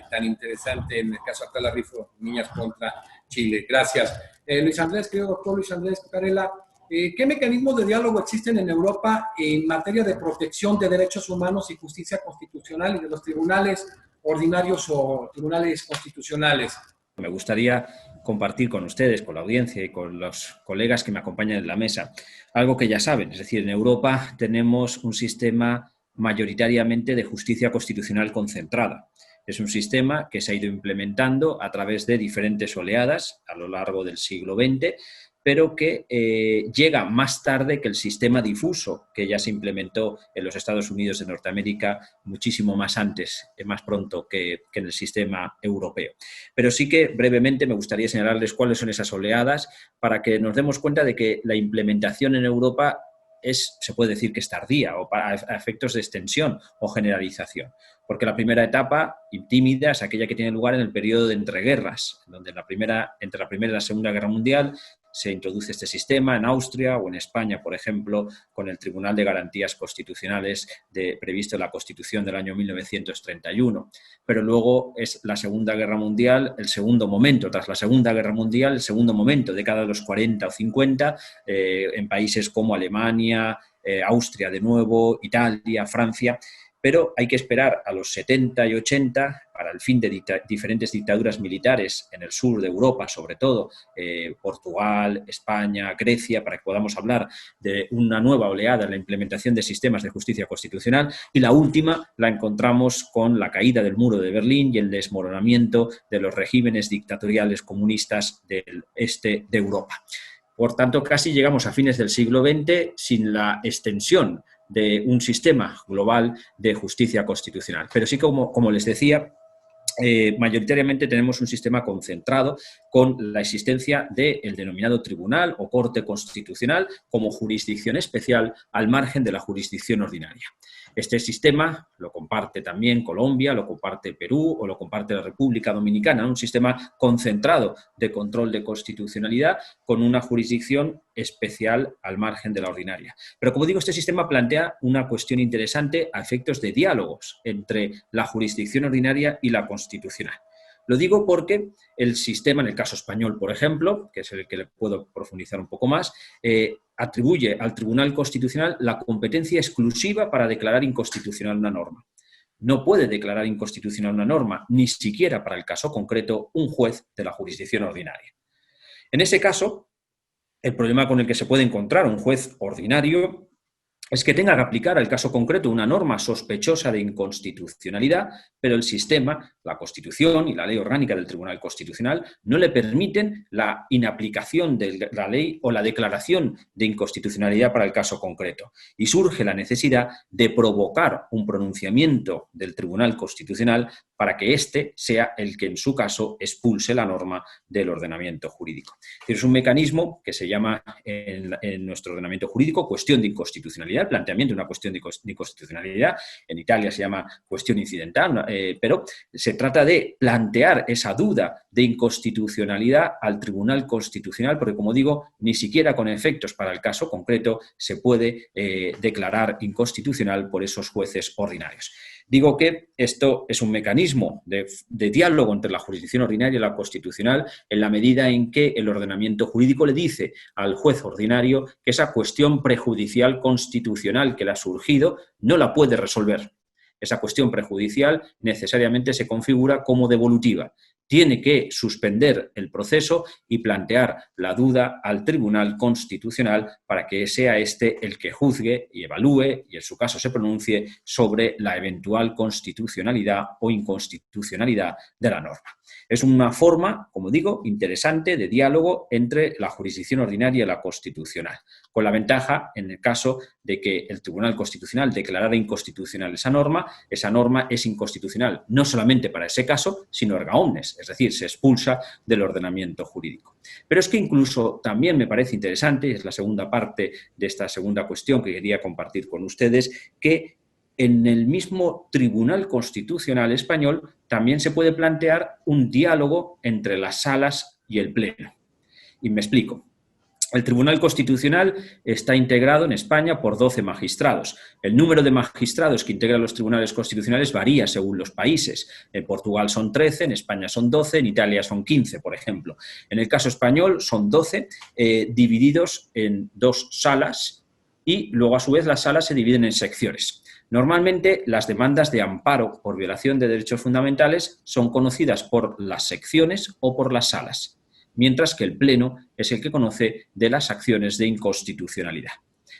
tan interesante en el caso actual Arrifo Niñas contra Chile. Gracias. Luis Andrés, querido doctor Luis Andrés Cucarella, ¿qué mecanismos de diálogo existen en Europa en materia de protección de derechos humanos y justicia constitucional y de los tribunales ordinarios o tribunales constitucionales? Me gustaría compartir con ustedes, con la audiencia y con los colegas que me acompañan en la mesa, algo que ya saben, es decir, en Europa tenemos un sistema mayoritariamente de justicia constitucional concentrada. Es un sistema que se ha ido implementando a través de diferentes oleadas a lo largo del siglo XX, pero que llega más tarde que el sistema difuso que ya se implementó en los Estados Unidos de Norteamérica muchísimo más antes, más pronto que en el sistema europeo. Pero sí que brevemente me gustaría señalarles cuáles son esas oleadas para que nos demos cuenta de que la implementación en Europa se puede decir que es tardía o a efectos de extensión o generalización. Porque la primera etapa, tímida, es aquella que tiene lugar en el periodo de entreguerras, donde entre la Primera y la Segunda Guerra Mundial se introduce este sistema en Austria o en España, por ejemplo, con el Tribunal de Garantías Constitucionales previsto en la Constitución del año 1931. Pero luego es la Segunda Guerra Mundial, el segundo momento, tras la Segunda Guerra Mundial, el segundo momento, década de los 40 o 50, en países como Alemania, Austria de nuevo, Italia, Francia. Pero hay que esperar a los 70 y 80 para el fin de diferentes dictaduras militares en el sur de Europa, sobre todo Portugal, España, Grecia, para que podamos hablar de una nueva oleada en la implementación de sistemas de justicia constitucional. Y la última la encontramos con la caída del muro de Berlín y el desmoronamiento de los regímenes dictatoriales comunistas del este de Europa. Por tanto, casi llegamos a fines del siglo XX sin la extensión de un sistema global de justicia constitucional. Pero sí, como les decía, mayoritariamente tenemos un sistema concentrado con la existencia del denominado tribunal o corte constitucional como jurisdicción especial al margen de la jurisdicción ordinaria. Este sistema lo comparte también Colombia, lo comparte Perú o lo comparte la República Dominicana, un sistema concentrado de control de constitucionalidad con una jurisdicción especial al margen de la ordinaria. Pero como digo, este sistema plantea una cuestión interesante a efectos de diálogos entre la jurisdicción ordinaria y la constitucional. Lo digo porque el sistema, en el caso español, por ejemplo, que es el que le puedo profundizar un poco más, atribuye al Tribunal Constitucional la competencia exclusiva para declarar inconstitucional una norma. No puede declarar inconstitucional una norma, ni siquiera para el caso concreto, un juez de la jurisdicción ordinaria. En ese caso, el problema con el que se puede encontrar un juez ordinario es que tenga que aplicar al caso concreto una norma sospechosa de inconstitucionalidad, pero el sistema, la Constitución y la ley orgánica del Tribunal Constitucional no le permiten la inaplicación de la ley o la declaración de inconstitucionalidad para el caso concreto. Y surge la necesidad de provocar un pronunciamiento del Tribunal Constitucional para que éste sea el que en su caso expulse la norma del ordenamiento jurídico. Es un mecanismo que se llama en nuestro ordenamiento jurídico cuestión de inconstitucionalidad, planteamiento de una cuestión de inconstitucionalidad. En Italia se llama cuestión incidental, pero se trata de plantear esa duda de inconstitucionalidad al Tribunal Constitucional, porque, como digo, ni siquiera con efectos para el caso concreto se puede declarar inconstitucional por esos jueces ordinarios. Digo que esto es un mecanismo de diálogo entre la jurisdicción ordinaria y la constitucional en la medida en que el ordenamiento jurídico le dice al juez ordinario que esa cuestión prejudicial constitucional que le ha surgido no la puede resolver. Esa cuestión prejudicial necesariamente se configura como devolutiva. tiene que suspender el proceso y plantear la duda al Tribunal Constitucional para que sea este el que juzgue y evalúe y en su caso se pronuncie sobre la eventual constitucionalidad o inconstitucionalidad de la norma. Es una forma, como digo, interesante de diálogo entre la jurisdicción ordinaria y la constitucional, con la ventaja, en el caso de que el Tribunal Constitucional declarara inconstitucional esa norma es inconstitucional no solamente para ese caso, sino erga omnes, es decir, se expulsa del ordenamiento jurídico. Pero es que incluso también me parece interesante, es la segunda parte de esta segunda cuestión que quería compartir con ustedes, que en el mismo Tribunal Constitucional español también se puede plantear un diálogo entre las salas y el Pleno. Y me explico. El Tribunal Constitucional está integrado en España por 12 magistrados. El número de magistrados que integran los tribunales constitucionales varía según los países. En Portugal son 13, en España son 12, en Italia son 15, por ejemplo. En el caso español son 12, divididos en 2 salas y luego a su vez las salas se dividen en secciones. Normalmente las demandas de amparo por violación de derechos fundamentales son conocidas por las secciones o por las salas, mientras que el Pleno es el que conoce de las acciones de inconstitucionalidad.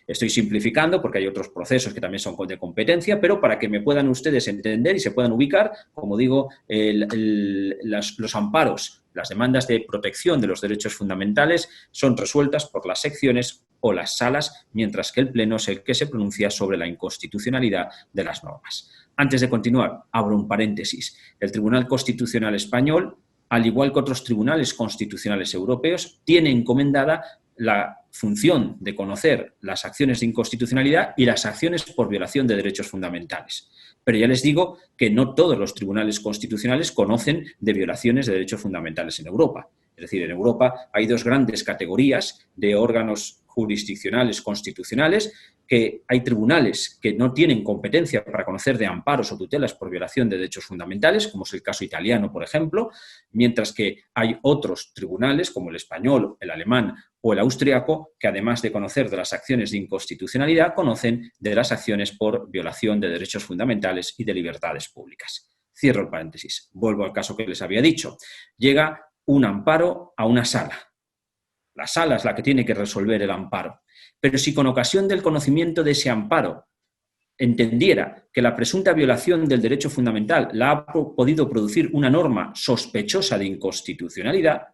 Estoy simplificando porque hay otros procesos que también son de competencia, pero para que me puedan ustedes entender y se puedan ubicar, como digo, los amparos, las demandas de protección de los derechos fundamentales son resueltas por las secciones o las salas, mientras que el Pleno es el que se pronuncia sobre la inconstitucionalidad de las normas. Antes de continuar, abro un paréntesis. El Tribunal Constitucional Español, al igual que otros tribunales constitucionales europeos, tiene encomendada la función de conocer las acciones de inconstitucionalidad y las acciones por violación de derechos fundamentales. Pero ya les digo que no todos los tribunales constitucionales conocen de violaciones de derechos fundamentales en Europa. Es decir, en Europa hay 2 grandes categorías de órganos jurisdiccionales constitucionales, que hay tribunales que no tienen competencia para conocer de amparos o tutelas por violación de derechos fundamentales, como es el caso italiano, por ejemplo, mientras que hay otros tribunales, como el español, el alemán o el austriaco, que además de conocer de las acciones de inconstitucionalidad, conocen de las acciones por violación de derechos fundamentales y de libertades públicas. Cierro el paréntesis. Vuelvo al caso que les había dicho. Llega un amparo a una sala. La sala es la que tiene que resolver el amparo. Pero si con ocasión del conocimiento de ese amparo entendiera que la presunta violación del derecho fundamental la ha podido producir una norma sospechosa de inconstitucionalidad,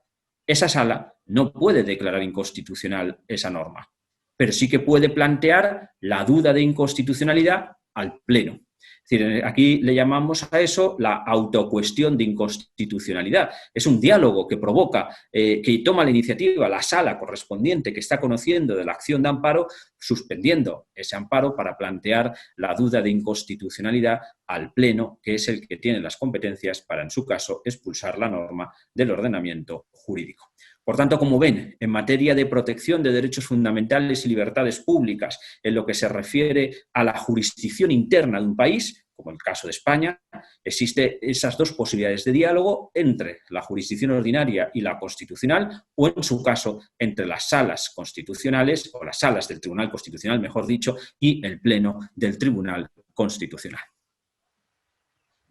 esa sala no puede declarar inconstitucional esa norma, pero sí que puede plantear la duda de inconstitucionalidad al Pleno. Es decir, aquí le llamamos a eso la autocuestión de inconstitucionalidad. Es un diálogo que provoca, que toma la iniciativa la sala correspondiente que está conociendo de la acción de amparo, suspendiendo ese amparo para plantear la duda de inconstitucionalidad al Pleno, que es el que tiene las competencias para, en su caso, expulsar la norma del ordenamiento jurídico. Por tanto, como ven, en materia de protección de derechos fundamentales y libertades públicas, en lo que se refiere a la jurisdicción interna de un país, como el caso de España, existen esas 2 posibilidades de diálogo entre la jurisdicción ordinaria y la constitucional, o en su caso, entre las salas constitucionales, o las salas del Tribunal Constitucional, mejor dicho, y el Pleno del Tribunal Constitucional.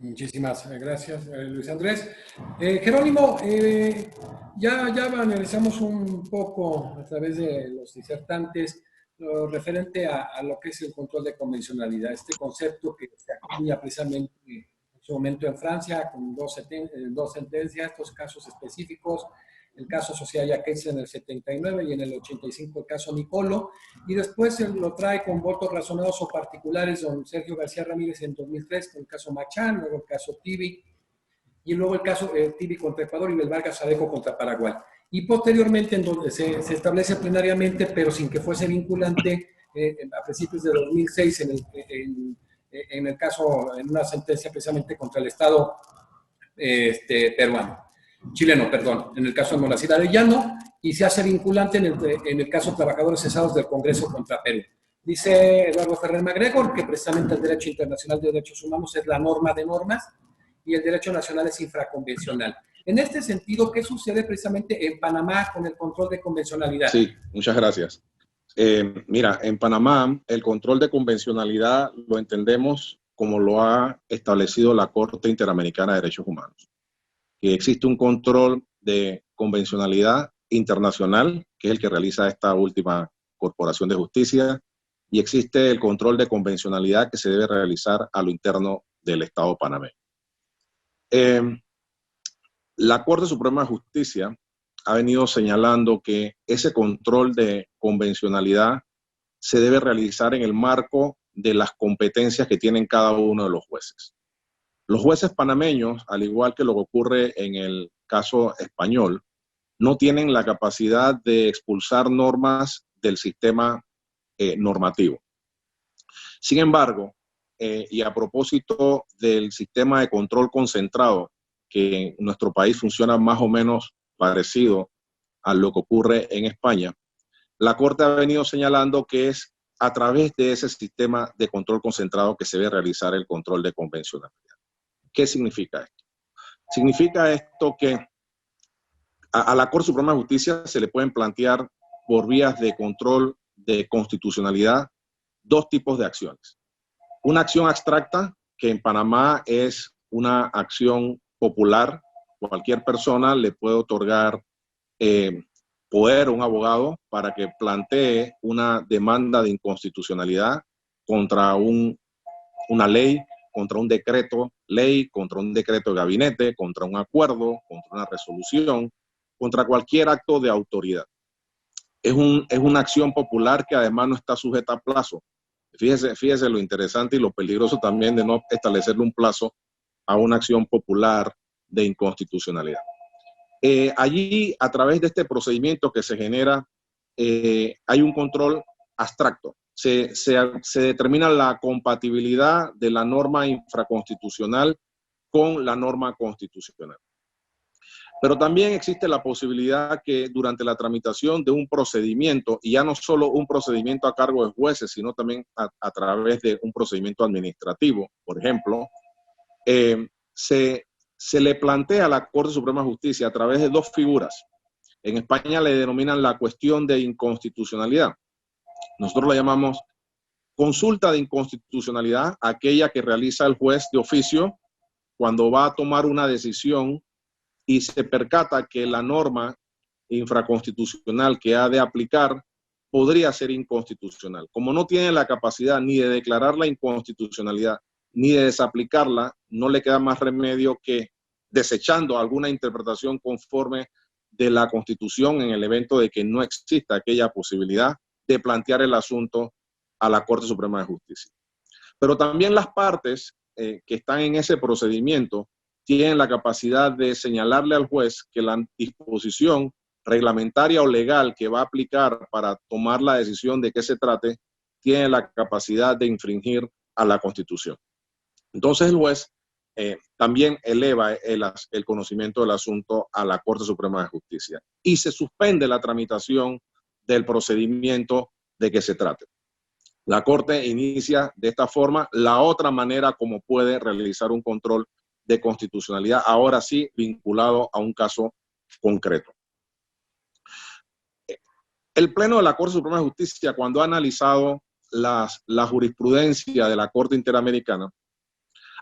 Muchísimas gracias, Luis Andrés. Jerónimo, ya analizamos un poco a través de los disertantes lo referente a lo que es el control de convencionalidad, este concepto que se acuña precisamente en su momento en Francia con 2 sentencias, 2 casos específicos, el caso Sociedad Jacques en el 79 y en el 85 el caso Nicolo, y después se lo trae con votos razonados o particulares don Sergio García Ramírez en 2003 con el caso Machán, luego el caso Tibi, y luego el caso Tibi contra Ecuador y el Vargas Adeco contra Paraguay. Y posteriormente en donde se establece plenariamente, pero sin que fuese vinculante, a principios de 2006 en el caso, en una sentencia precisamente contra el Estado chileno, en el caso de Monacid Arellano, y se hace vinculante en el caso de trabajadores cesados del Congreso contra Perú. Dice Eduardo Ferrer MacGregor que precisamente el derecho internacional de derechos humanos es la norma de normas y el derecho nacional es infraconvencional. En este sentido, ¿qué sucede precisamente en Panamá con el control de convencionalidad? Sí, muchas gracias. Mira, en Panamá el control de convencionalidad lo entendemos como lo ha establecido la Corte Interamericana de Derechos Humanos. que existe un control de convencionalidad internacional, que es el que realiza esta última Corporación de Justicia, y existe el control de convencionalidad que se debe realizar a lo interno del Estado panameño. La Corte Suprema de Justicia ha venido señalando que ese control de convencionalidad se debe realizar en el marco de las competencias que tienen cada uno de los jueces. Los jueces panameños, al igual que lo que ocurre en el caso español, no tienen la capacidad de expulsar normas del sistema normativo. Sin embargo, y a propósito del sistema de control concentrado, que en nuestro país funciona más o menos parecido a lo que ocurre en España, la Corte ha venido señalando que es a través de ese sistema de control concentrado que se debe realizar el control de convencionalidad. ¿Qué significa esto? Significa esto que a la Corte Suprema de Justicia se le pueden plantear por vías de control de constitucionalidad dos tipos de acciones. Una acción abstracta, que en Panamá es una acción popular. Cualquier persona le puede otorgar poder a un abogado para que plantee una demanda de inconstitucionalidad contra una ley, contra un decreto ley, contra un decreto de gabinete, contra un acuerdo, contra una resolución, contra cualquier acto de autoridad. Es una acción popular que además no está sujeta a plazo. Fíjese lo interesante y lo peligroso también de no establecerle un plazo a una acción popular de inconstitucionalidad. Allí, a través de este procedimiento que se genera, hay un control abstracto. Se determina la compatibilidad de la norma infraconstitucional con la norma constitucional. Pero también existe la posibilidad que durante la tramitación de un procedimiento, y ya no solo un procedimiento a cargo de jueces, sino también a través de un procedimiento administrativo, por ejemplo, se le plantea a la Corte Suprema de Justicia a través de dos figuras. En España le denominan la cuestión de inconstitucionalidad. Nosotros la llamamos consulta de inconstitucionalidad, aquella que realiza el juez de oficio cuando va a tomar una decisión y se percata que la norma infraconstitucional que ha de aplicar podría ser inconstitucional. Como no tiene la capacidad ni de declarar la inconstitucionalidad ni de desaplicarla, no le queda más remedio que desechando alguna interpretación conforme de la Constitución en el evento de que no exista aquella posibilidad de plantear el asunto a la Corte Suprema de Justicia. Pero también las partes que están en ese procedimiento tienen la capacidad de señalarle al juez que la disposición reglamentaria o legal que va a aplicar para tomar la decisión de qué se trate tiene la capacidad de infringir a la Constitución. Entonces el juez también eleva el conocimiento del asunto a la Corte Suprema de Justicia y se suspende la tramitación del procedimiento de que se trate. La Corte inicia de esta forma la otra manera como puede realizar un control de constitucionalidad, ahora sí vinculado a un caso concreto. El Pleno de la Corte Suprema de Justicia, cuando ha analizado la jurisprudencia de la Corte Interamericana,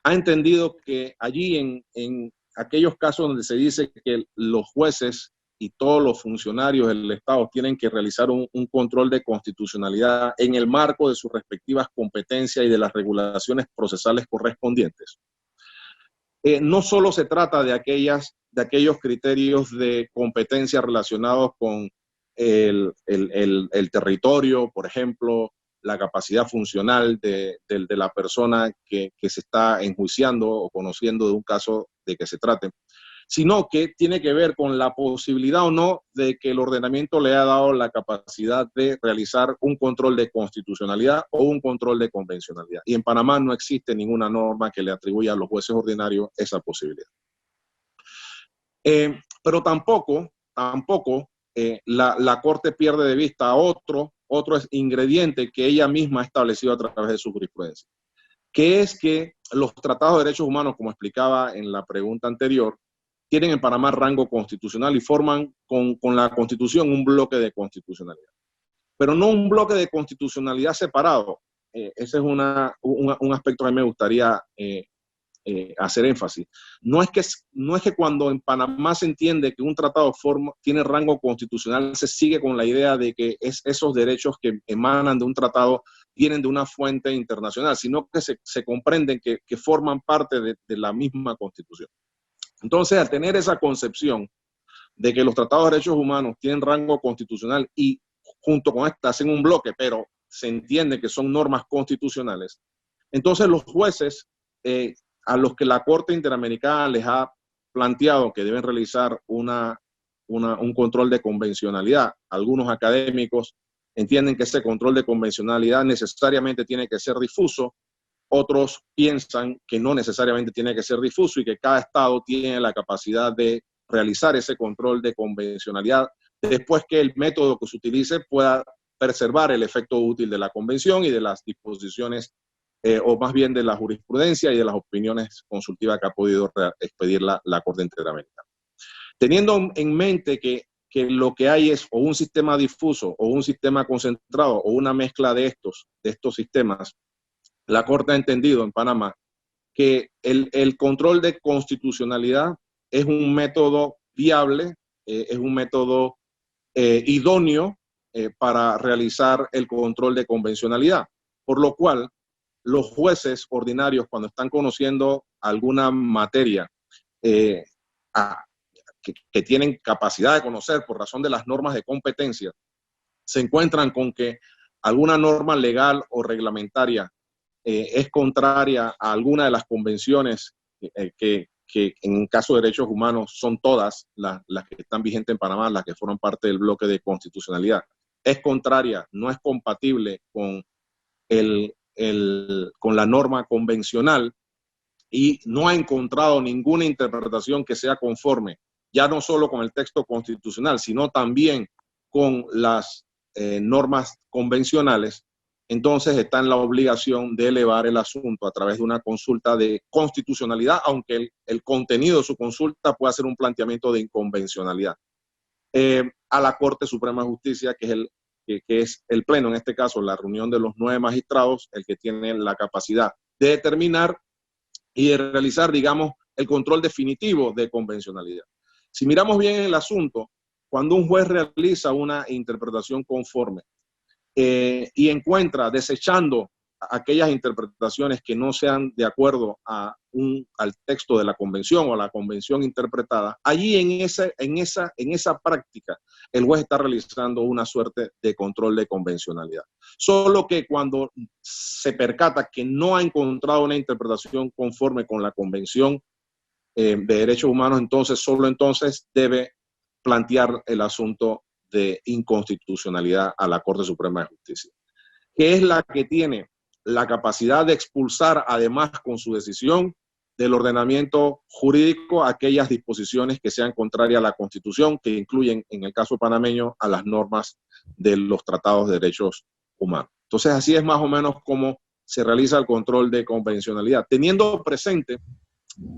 ha entendido que allí en aquellos casos donde se dice que los jueces y todos los funcionarios del Estado tienen que realizar un control de constitucionalidad en el marco de sus respectivas competencias y de las regulaciones procesales correspondientes. No solo se trata de aquellos criterios de competencia relacionados con el territorio, por ejemplo, la capacidad funcional de la persona que se está enjuiciando o conociendo de un caso de que se trate, sino que tiene que ver con la posibilidad o no de que el ordenamiento le ha dado la capacidad de realizar un control de constitucionalidad o un control de convencionalidad. Y en Panamá no existe ninguna norma que le atribuya a los jueces ordinarios esa posibilidad. Pero tampoco la Corte pierde de vista otro ingrediente que ella misma ha establecido a través de su jurisprudencia, que es que los tratados de derechos humanos, como explicaba en la pregunta anterior, tienen en Panamá rango constitucional y forman con la Constitución un bloque de constitucionalidad. Pero no un bloque de constitucionalidad separado. Ese es un aspecto que me gustaría hacer énfasis. No es que cuando en Panamá se entiende que un tratado tiene rango constitucional, se sigue con la idea de que esos derechos que emanan de un tratado vienen de una fuente internacional, sino que se comprenden que forman parte de la misma Constitución. Entonces, al tener esa concepción de que los tratados de derechos humanos tienen rango constitucional y junto con esta hacen un bloque, pero se entiende que son normas constitucionales, entonces los jueces a los que la Corte Interamericana les ha planteado que deben realizar un control de convencionalidad, algunos académicos entienden que ese control de convencionalidad necesariamente tiene que ser difuso, otros piensan que no necesariamente tiene que ser difuso y que cada estado tiene la capacidad de realizar ese control de convencionalidad después que el método que se utilice pueda preservar el efecto útil de la convención y de las disposiciones, o más bien de la jurisprudencia y de las opiniones consultivas que ha podido expedir la Corte Interamericana. Teniendo en mente que lo que hay es o un sistema difuso o un sistema concentrado o una mezcla de estos sistemas, la Corte ha entendido en Panamá que el control de constitucionalidad es un método viable, es un método idóneo para realizar el control de convencionalidad, por lo cual los jueces ordinarios, cuando están conociendo alguna materia que tienen capacidad de conocer por razón de las normas de competencia, se encuentran con que alguna norma legal o reglamentaria es contraria a alguna de las convenciones que en caso de derechos humanos son todas las que están vigentes en Panamá, las que forman parte del bloque de constitucionalidad, es contraria, no es compatible con la norma convencional y no ha encontrado ninguna interpretación que sea conforme, ya no solo con el texto constitucional, sino también con las normas convencionales, entonces está en la obligación de elevar el asunto a través de una consulta de constitucionalidad, aunque el contenido de su consulta pueda ser un planteamiento de inconvencionalidad, a la Corte Suprema de Justicia, que es el pleno, en este caso la reunión de los 9 magistrados, el que tiene la capacidad de determinar y de realizar, digamos, el control definitivo de convencionalidad. Si miramos bien el asunto, cuando un juez realiza una interpretación conforme y encuentra, desechando aquellas interpretaciones que no sean de acuerdo al texto de la convención o a la convención interpretada, allí en esa práctica el juez está realizando una suerte de control de convencionalidad. Solo que cuando se percata que no ha encontrado una interpretación conforme con la Convención de Derechos Humanos, solo entonces debe plantear el asunto de inconstitucionalidad a la Corte Suprema de Justicia, que es la que tiene la capacidad de expulsar, además con su decisión, del ordenamiento jurídico aquellas disposiciones que sean contrarias a la Constitución, que incluyen, en el caso panameño, a las normas de los tratados de derechos humanos. Entonces, así es más o menos como se realiza el control de convencionalidad, teniendo presente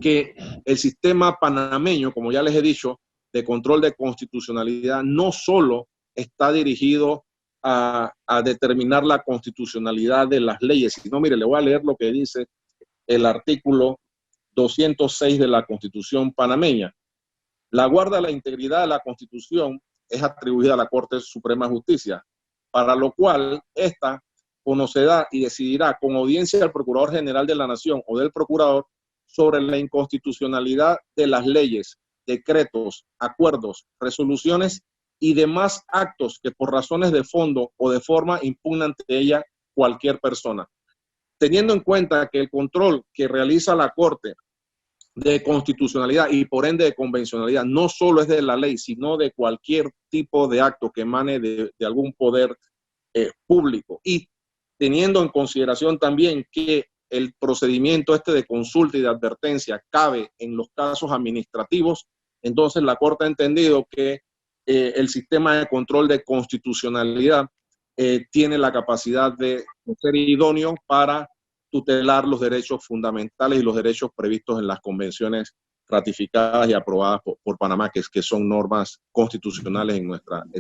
que el sistema panameño, como ya les he dicho, de control de constitucionalidad no solo está dirigido a determinar la constitucionalidad de las leyes, sino, mire, le voy a leer lo que dice el artículo 206 de la Constitución panameña. La guarda de la integridad de la Constitución es atribuida a la Corte Suprema de Justicia, para lo cual ésta conocerá y decidirá con audiencia del Procurador General de la Nación o del Procurador sobre la inconstitucionalidad de las leyes, decretos, acuerdos, resoluciones y demás actos que por razones de fondo o de forma impugnan ante ella cualquier persona. Teniendo en cuenta que el control que realiza la Corte de constitucionalidad y por ende de convencionalidad no solo es de la ley, sino de cualquier tipo de acto que emane de algún poder público, y teniendo en consideración también que el procedimiento de consulta y de advertencia cabe en los casos administrativos, entonces la Corte ha entendido que el sistema de control de constitucionalidad tiene la capacidad de ser idóneo para tutelar los derechos fundamentales y los derechos previstos en las convenciones ratificadas y aprobadas por Panamá, que son normas constitucionales en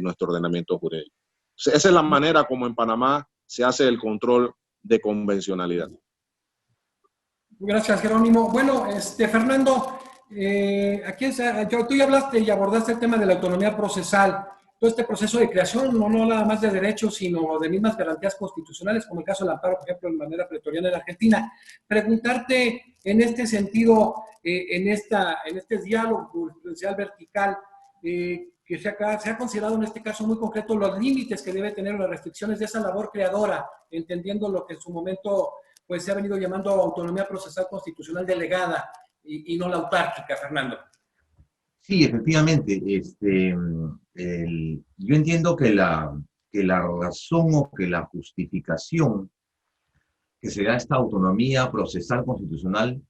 nuestro ordenamiento jurídico. Esa es la manera como en Panamá se hace el control de convencionalidad. Gracias, Jerónimo. Bueno, Fernando, tú ya hablaste y abordaste el tema de la autonomía procesal. Todo este proceso de creación, no nada más de derechos, sino de mismas garantías constitucionales, como el caso del amparo, por ejemplo, de manera pretoriana en Argentina. Preguntarte en este sentido, en este diálogo jurisprudencial vertical, que se ha considerado en este caso muy concreto los límites que debe tener las restricciones de esa labor creadora, entendiendo lo que en su momento pues se ha venido llamando autonomía procesal constitucional delegada y no la autárquica, Fernando. Sí, efectivamente. Yo entiendo que la razón o que la justificación que se da esta autonomía procesal constitucional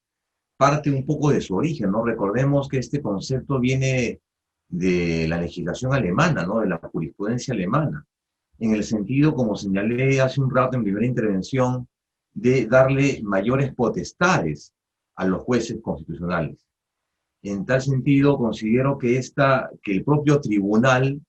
parte un poco de su origen, ¿no? Recordemos que este concepto viene de la legislación alemana, ¿no? De la jurisprudencia alemana, en el sentido, como señalé hace un rato en primera intervención, de darle mayores potestades a los jueces constitucionales. En tal sentido, considero que el propio tribunal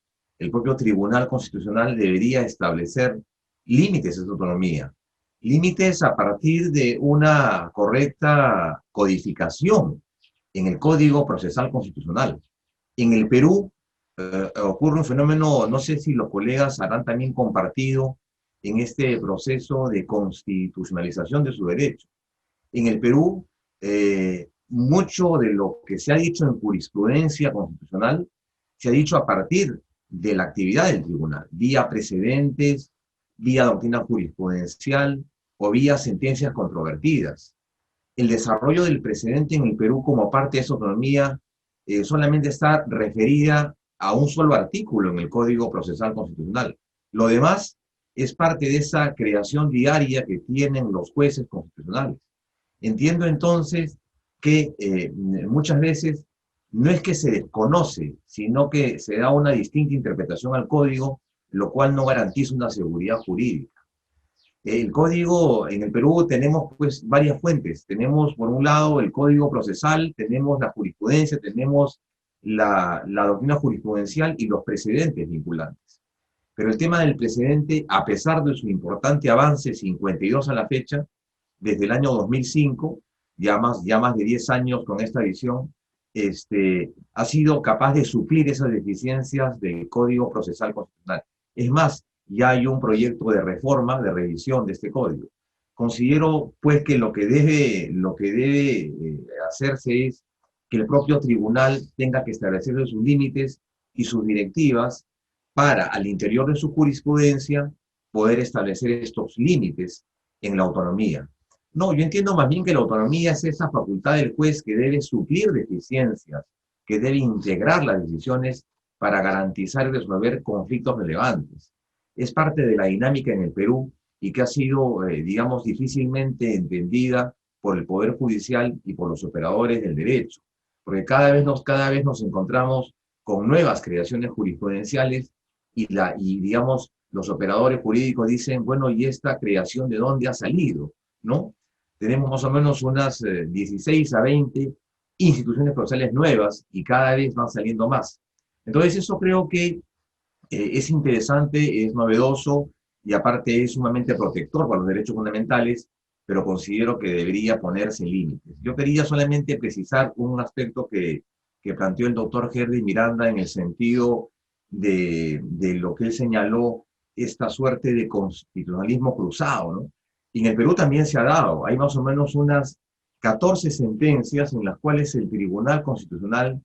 constitucional debería establecer límites a esa autonomía, límites a partir de una correcta codificación en el Código Procesal Constitucional. En el Perú ocurre un fenómeno, no sé si los colegas habrán también compartido en este proceso de constitucionalización de su derecho. En el Perú, mucho de lo que se ha dicho en jurisprudencia constitucional se ha dicho a partir de la actividad del tribunal, vía precedentes, vía doctrina jurisprudencial o vía sentencias controvertidas. El desarrollo del precedente en el Perú como parte de esa autonomía solamente está referida a un solo artículo en el Código Procesal Constitucional. Lo demás es parte de esa creación diaria que tienen los jueces constitucionales. Entiendo entonces que muchas veces no es que se desconoce, sino que se da una distinta interpretación al código, lo cual no garantiza una seguridad jurídica. El código, en el Perú tenemos pues varias fuentes. Tenemos por un lado el código procesal, tenemos la jurisprudencia, tenemos la doctrina jurisprudencial y los precedentes vinculantes. Pero el tema del precedente, a pesar de su importante avance, 52 a la fecha, desde el año 2005, ya más de 10 años con esta edición, ha sido capaz de suplir esas deficiencias del Código Procesal Constitucional. Es más, ya hay un proyecto de reforma, de revisión de este código. Considero, pues, que lo que debe hacerse es que el propio tribunal tenga que establecer sus límites y sus directivas para, al interior de su jurisprudencia, poder establecer estos límites en la autonomía. No, yo entiendo más bien que la autonomía es esa facultad del juez que debe suplir deficiencias, que debe integrar las decisiones para garantizar y resolver conflictos relevantes. Es parte de la dinámica en el Perú y que ha sido, digamos, difícilmente entendida por el Poder Judicial y por los operadores del derecho, porque cada vez nos encontramos con nuevas creaciones jurisprudenciales y digamos, los operadores jurídicos dicen, bueno, ¿y esta creación de dónde ha salido? ¿No? Tenemos más o menos unas 16 a 20 instituciones procesales nuevas y cada vez van saliendo más. Entonces eso creo que es interesante, es novedoso y aparte es sumamente protector para los derechos fundamentales, pero considero que debería ponerse límites. Yo quería solamente precisar un aspecto que planteó el doctor Herdy Miranda en el sentido de lo que él señaló, esta suerte de constitucionalismo cruzado, ¿no? Y en el Perú también se ha dado, hay más o menos unas 14 sentencias en las cuales el Tribunal Constitucional,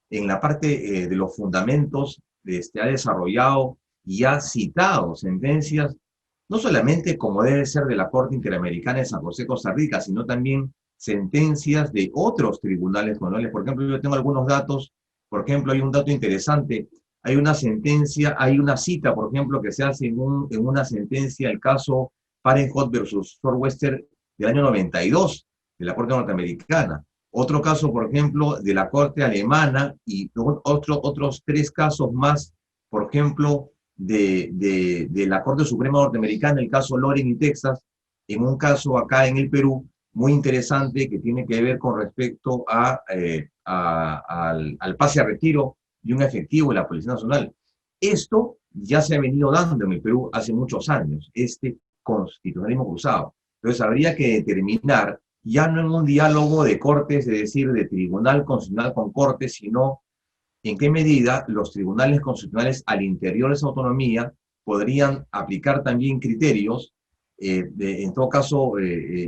en la parte de los fundamentos, ha desarrollado y ha citado sentencias, no solamente como debe ser de la Corte Interamericana de San José, Costa Rica, sino también sentencias de otros tribunales constitucionales. Por ejemplo, yo tengo algunos datos, por ejemplo, hay un dato interesante, hay una sentencia, hay una cita, por ejemplo, que se hace en una sentencia, el caso Fahrenheit versus Northwestern del año 92, de la Corte Norteamericana. Otro caso, por ejemplo, de la Corte Alemana y otros 3 casos más, por ejemplo, de la Corte Suprema Norteamericana, el caso Loren y Texas, en un caso acá en el Perú, muy interesante, que tiene que ver con respecto al pase a retiro de un efectivo de la Policía Nacional. Esto ya se ha venido dando en el Perú hace muchos años, este constitucionalismo cruzado. Entonces habría que determinar ya no en un diálogo de cortes, es decir, de tribunal constitucional con cortes, sino en qué medida los tribunales constitucionales al interior de esa autonomía podrían aplicar también criterios, en todo caso,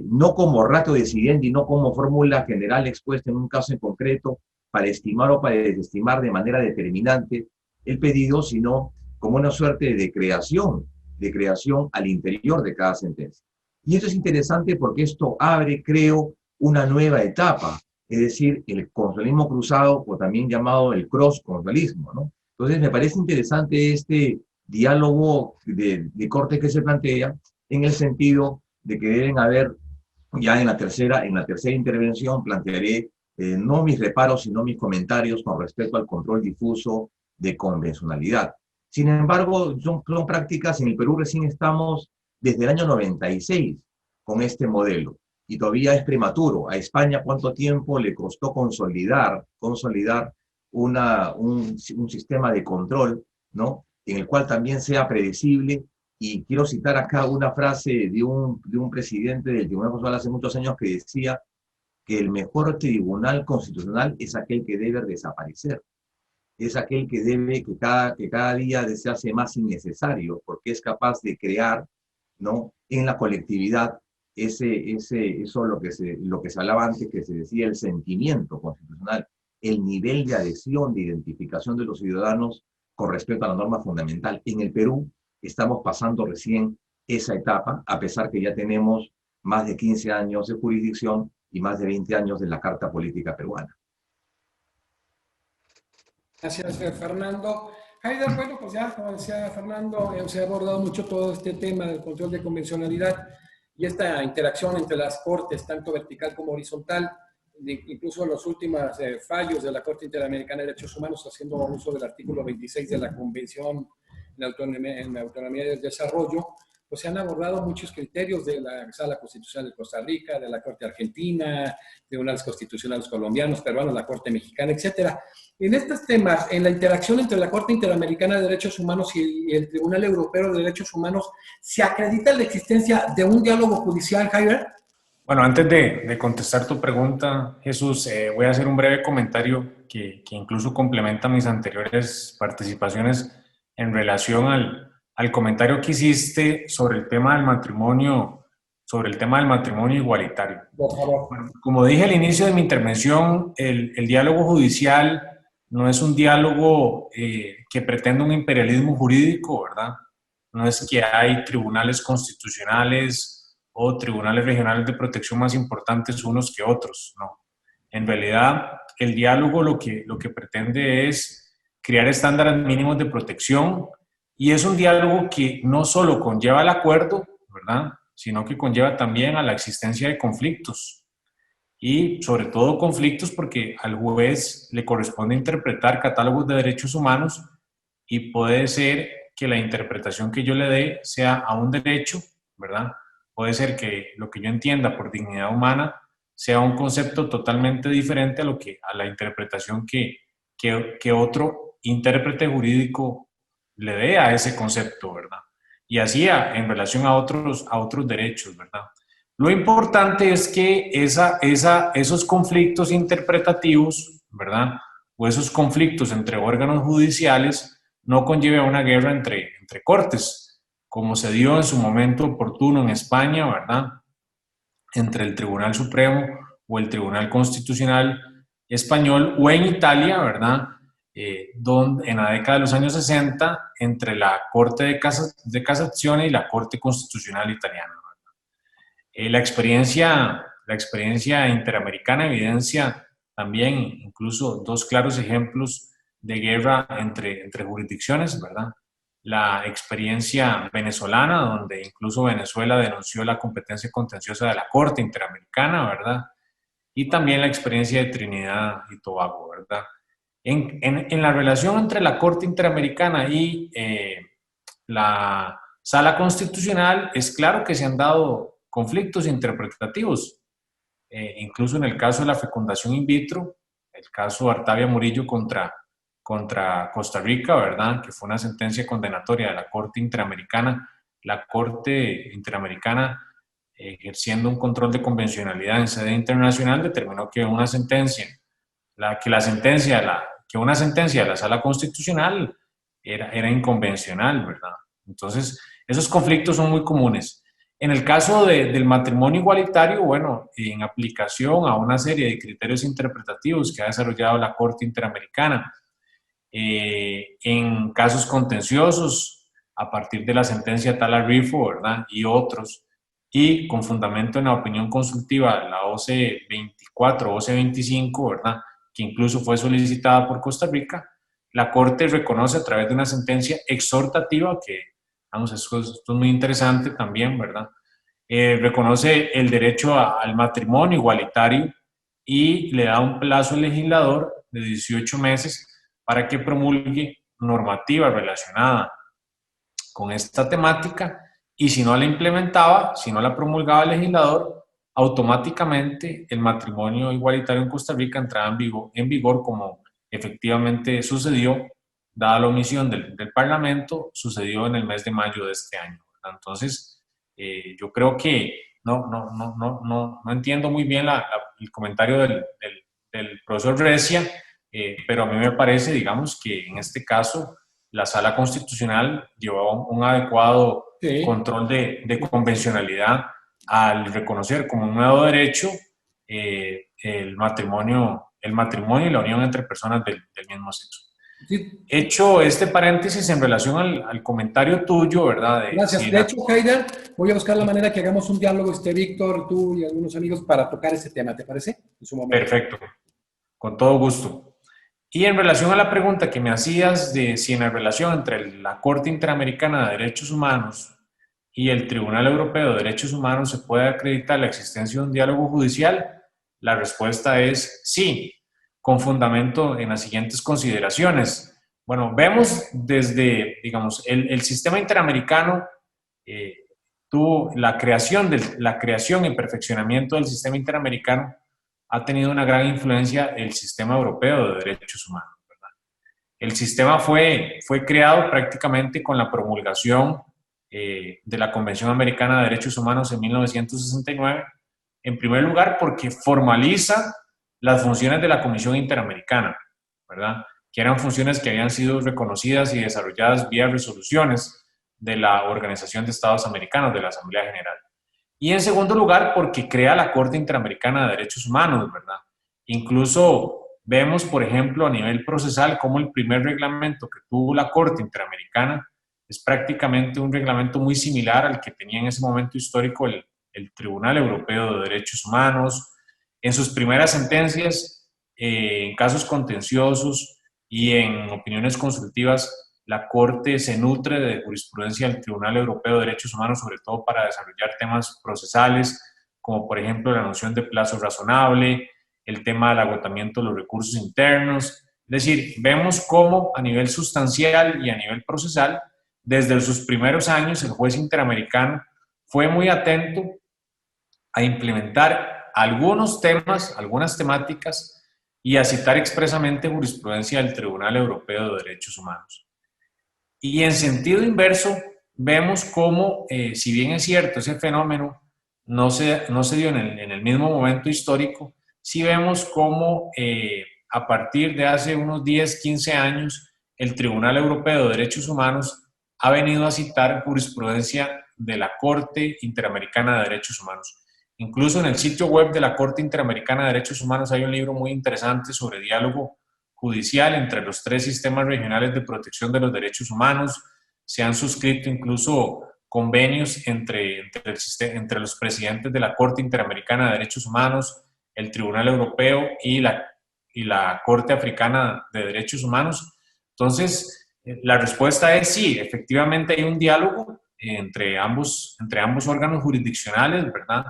no como ratio decidendi, no como fórmula general expuesta en un caso en concreto, para estimar o para desestimar de manera determinante el pedido, sino como una suerte de creación al interior de cada sentencia. Y esto es interesante porque esto abre, creo, una nueva etapa, es decir, el constitucionalismo cruzado, o también llamado el cross-constitucionalismo, ¿no? Entonces, me parece interesante este diálogo de corte que se plantea, en el sentido de que deben haber, ya en la tercera intervención, plantearé no mis reparos, sino mis comentarios con respecto al control difuso de convencionalidad. Sin embargo, son prácticas, en el Perú recién estamos desde el año 96 con este modelo, y todavía es prematuro. A España, ¿cuánto tiempo le costó consolidar un sistema de control, ¿no?, en el cual también sea predecible? Y quiero citar acá una frase de un presidente del Tribunal Constitucional hace muchos años, que decía que el mejor tribunal constitucional es aquel que debe desaparecer, es aquel que cada día se hace más innecesario, porque es capaz de crear, ¿no?, en la colectividad eso lo que se hablaba antes, que se decía el sentimiento constitucional, el nivel de adhesión, de identificación de los ciudadanos con respecto a la norma fundamental. En el Perú estamos pasando recién esa etapa, a pesar que ya tenemos más de 15 años de jurisdicción y más de 20 años de la Carta Política Peruana. Gracias, Fernando. Haider, bueno, pues ya, como decía Fernando, se ha abordado mucho todo este tema del control de convencionalidad y esta interacción entre las cortes, tanto vertical como horizontal, incluso los últimos fallos de la Corte Interamericana de Derechos Humanos, haciendo uso del artículo 26 de la Convención en la Autonomía del Desarrollo, pues se han abordado muchos criterios de la Sala Constitucional de Costa Rica, de la Corte Argentina, tribunales constitucionales colombianos, peruanos, la Corte Mexicana, etcétera. En estos temas, en la interacción entre la Corte Interamericana de Derechos Humanos y el Tribunal Europeo de Derechos Humanos, ¿se acredita la existencia de un diálogo judicial, Javier? Bueno, antes de contestar tu pregunta, Jesús, voy a hacer un breve comentario que incluso complementa mis anteriores participaciones en relación al comentario que hiciste sobre el tema del matrimonio igualitario. Por favor. Bueno, como dije al inicio de mi intervención, el diálogo judicial no es un diálogo que pretenda un imperialismo jurídico, ¿verdad? No es que hay tribunales constitucionales o tribunales regionales de protección más importantes unos que otros, no. En realidad, el diálogo lo que pretende es crear estándares mínimos de protección, y es un diálogo que no solo conlleva el acuerdo, ¿verdad?, sino que conlleva también a la existencia de conflictos. Y sobre todo conflictos porque al juez le corresponde interpretar catálogos de derechos humanos, y puede ser que la interpretación que yo le dé sea a un derecho, ¿verdad? Puede ser que lo que yo entienda por dignidad humana sea un concepto totalmente diferente a la interpretación que otro intérprete jurídico le dé a ese concepto, ¿verdad? Y así en relación a otros derechos, ¿verdad? Lo importante es que esos conflictos interpretativos, ¿verdad?, o esos conflictos entre órganos judiciales no conlleve a una guerra entre cortes, como se dio en su momento oportuno en España, ¿verdad?, entre el Tribunal Supremo o el Tribunal Constitucional Español, o en Italia, ¿verdad?, donde en la década de los años 60, entre la Corte de Casación y la Corte Constitucional Italiana. La experiencia interamericana evidencia también incluso dos claros ejemplos de guerra entre jurisdicciones, ¿verdad? La experiencia venezolana, donde incluso Venezuela denunció la competencia contenciosa de la Corte Interamericana, ¿verdad? Y también la experiencia de Trinidad y Tobago, ¿verdad? En la relación entre la Corte Interamericana y la Sala Constitucional, es claro que se han dado conflictos interpretativos, incluso en el caso de la fecundación in vitro, el caso Artavia Murillo contra Costa Rica, ¿verdad?, que fue una sentencia condenatoria de la Corte Interamericana. La Corte Interamericana ejerciendo un control de convencionalidad en sede internacional, determinó que una sentencia de la Sala Constitucional era inconvencional, ¿verdad? Entonces, esos conflictos son muy comunes. En el caso del matrimonio igualitario, bueno, en aplicación a una serie de criterios interpretativos que ha desarrollado la Corte Interamericana, en casos contenciosos, a partir de la sentencia Tala-Rifo, ¿verdad? Y otros, y con fundamento en la opinión consultiva, la OC 24, OC 25, ¿verdad? Que incluso fue solicitada por Costa Rica, la Corte reconoce a través de una sentencia exhortativa, que, vamos, esto es muy interesante también, ¿verdad? Reconoce el derecho al matrimonio igualitario y le da un plazo al legislador de 18 meses para que promulgue normativa relacionada con esta temática, y si no la implementaba, si no la promulgaba el legislador, automáticamente el matrimonio igualitario en Costa Rica entraba en vigor, como efectivamente sucedió, dada la omisión del Parlamento, sucedió en el mes de mayo de este año, ¿verdad? Entonces, yo creo que no entiendo muy bien el comentario del profesor Recia, pero a mí me parece, digamos, que en este caso la Sala Constitucional llevó un adecuado control de convencionalidad al reconocer como un nuevo derecho el matrimonio y la unión entre personas del mismo sexo. Sí. Hecho este paréntesis en relación al comentario tuyo, ¿verdad? Gracias. Si de hecho, Heider, voy a buscar la manera que hagamos un diálogo, Víctor, tú y algunos amigos, para tocar ese tema, ¿te parece? En su momento. Perfecto, con todo gusto. Y en relación a la pregunta que me hacías de si en la relación entre la Corte Interamericana de Derechos Humanos y el Tribunal Europeo de Derechos Humanos se puede acreditar la existencia de un diálogo judicial, la respuesta es sí, con fundamento en las siguientes consideraciones. Bueno, vemos desde, digamos, el sistema interamericano tuvo la creación y perfeccionamiento del sistema interamericano, ha tenido una gran influencia el sistema europeo de derechos humanos, ¿verdad? El sistema fue creado prácticamente con la promulgación de la Convención Americana de Derechos Humanos en 1969, en primer lugar porque formaliza las funciones de la Comisión Interamericana, ¿verdad? Que eran funciones que habían sido reconocidas y desarrolladas vía resoluciones de la Organización de Estados Americanos, de la Asamblea General. Y en segundo lugar, porque crea la Corte Interamericana de Derechos Humanos, ¿verdad? Incluso vemos, por ejemplo, a nivel procesal, cómo el primer reglamento que tuvo la Corte Interamericana es prácticamente un reglamento muy similar al que tenía en ese momento histórico el Tribunal Europeo de Derechos Humanos. En sus primeras sentencias, en casos contenciosos y en opiniones consultivas, la Corte se nutre de jurisprudencia del Tribunal Europeo de Derechos Humanos, sobre todo para desarrollar temas procesales, como por ejemplo la noción de plazo razonable, el tema del agotamiento de los recursos internos. Es decir, vemos cómo a nivel sustancial y a nivel procesal, desde sus primeros años, el juez interamericano fue muy atento a implementar algunos temas, algunas temáticas, y a citar expresamente jurisprudencia del Tribunal Europeo de Derechos Humanos. Y en sentido inverso, vemos cómo, si bien es cierto, ese fenómeno no se dio en el mismo momento histórico, sí vemos cómo a partir de hace unos 10, 15 años, el Tribunal Europeo de Derechos Humanos ha venido a citar jurisprudencia de la Corte Interamericana de Derechos Humanos. Incluso en el sitio web de la Corte Interamericana de Derechos Humanos hay un libro muy interesante sobre diálogo judicial entre los 3 sistemas regionales de protección de los derechos humanos. Se han suscrito incluso convenios entre los presidentes de la Corte Interamericana de Derechos Humanos, el Tribunal Europeo y la Corte Africana de Derechos Humanos. Entonces, la respuesta es sí, efectivamente hay un diálogo entre ambos órganos jurisdiccionales, ¿verdad?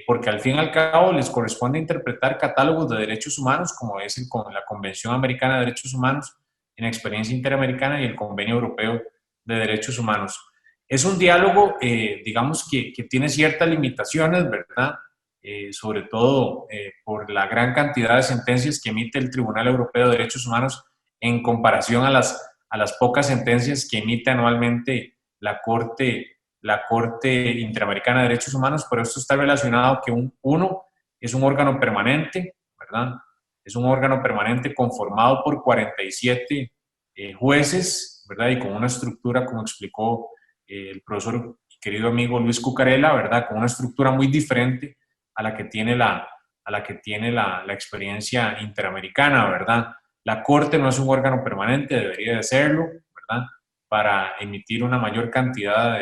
Porque al fin y al cabo les corresponde interpretar catálogos de derechos humanos, como es la Convención Americana de Derechos Humanos en experiencia interamericana y el Convenio Europeo de Derechos Humanos. Es un diálogo, digamos, que tiene ciertas limitaciones, ¿verdad? Sobre todo por la gran cantidad de sentencias que emite el Tribunal Europeo de Derechos Humanos en comparación a las pocas sentencias que emite anualmente la Corte la Corte Interamericana de Derechos Humanos, pero esto está relacionado que uno es un órgano permanente, ¿verdad? Es un órgano permanente conformado por 47 jueces, ¿verdad? Y con una estructura, como explicó el profesor y querido amigo Luis Cucarella, ¿verdad? Con una estructura muy diferente a la que tiene la experiencia interamericana, ¿verdad? La Corte no es un órgano permanente, debería de serlo, ¿verdad? Para emitir una mayor cantidad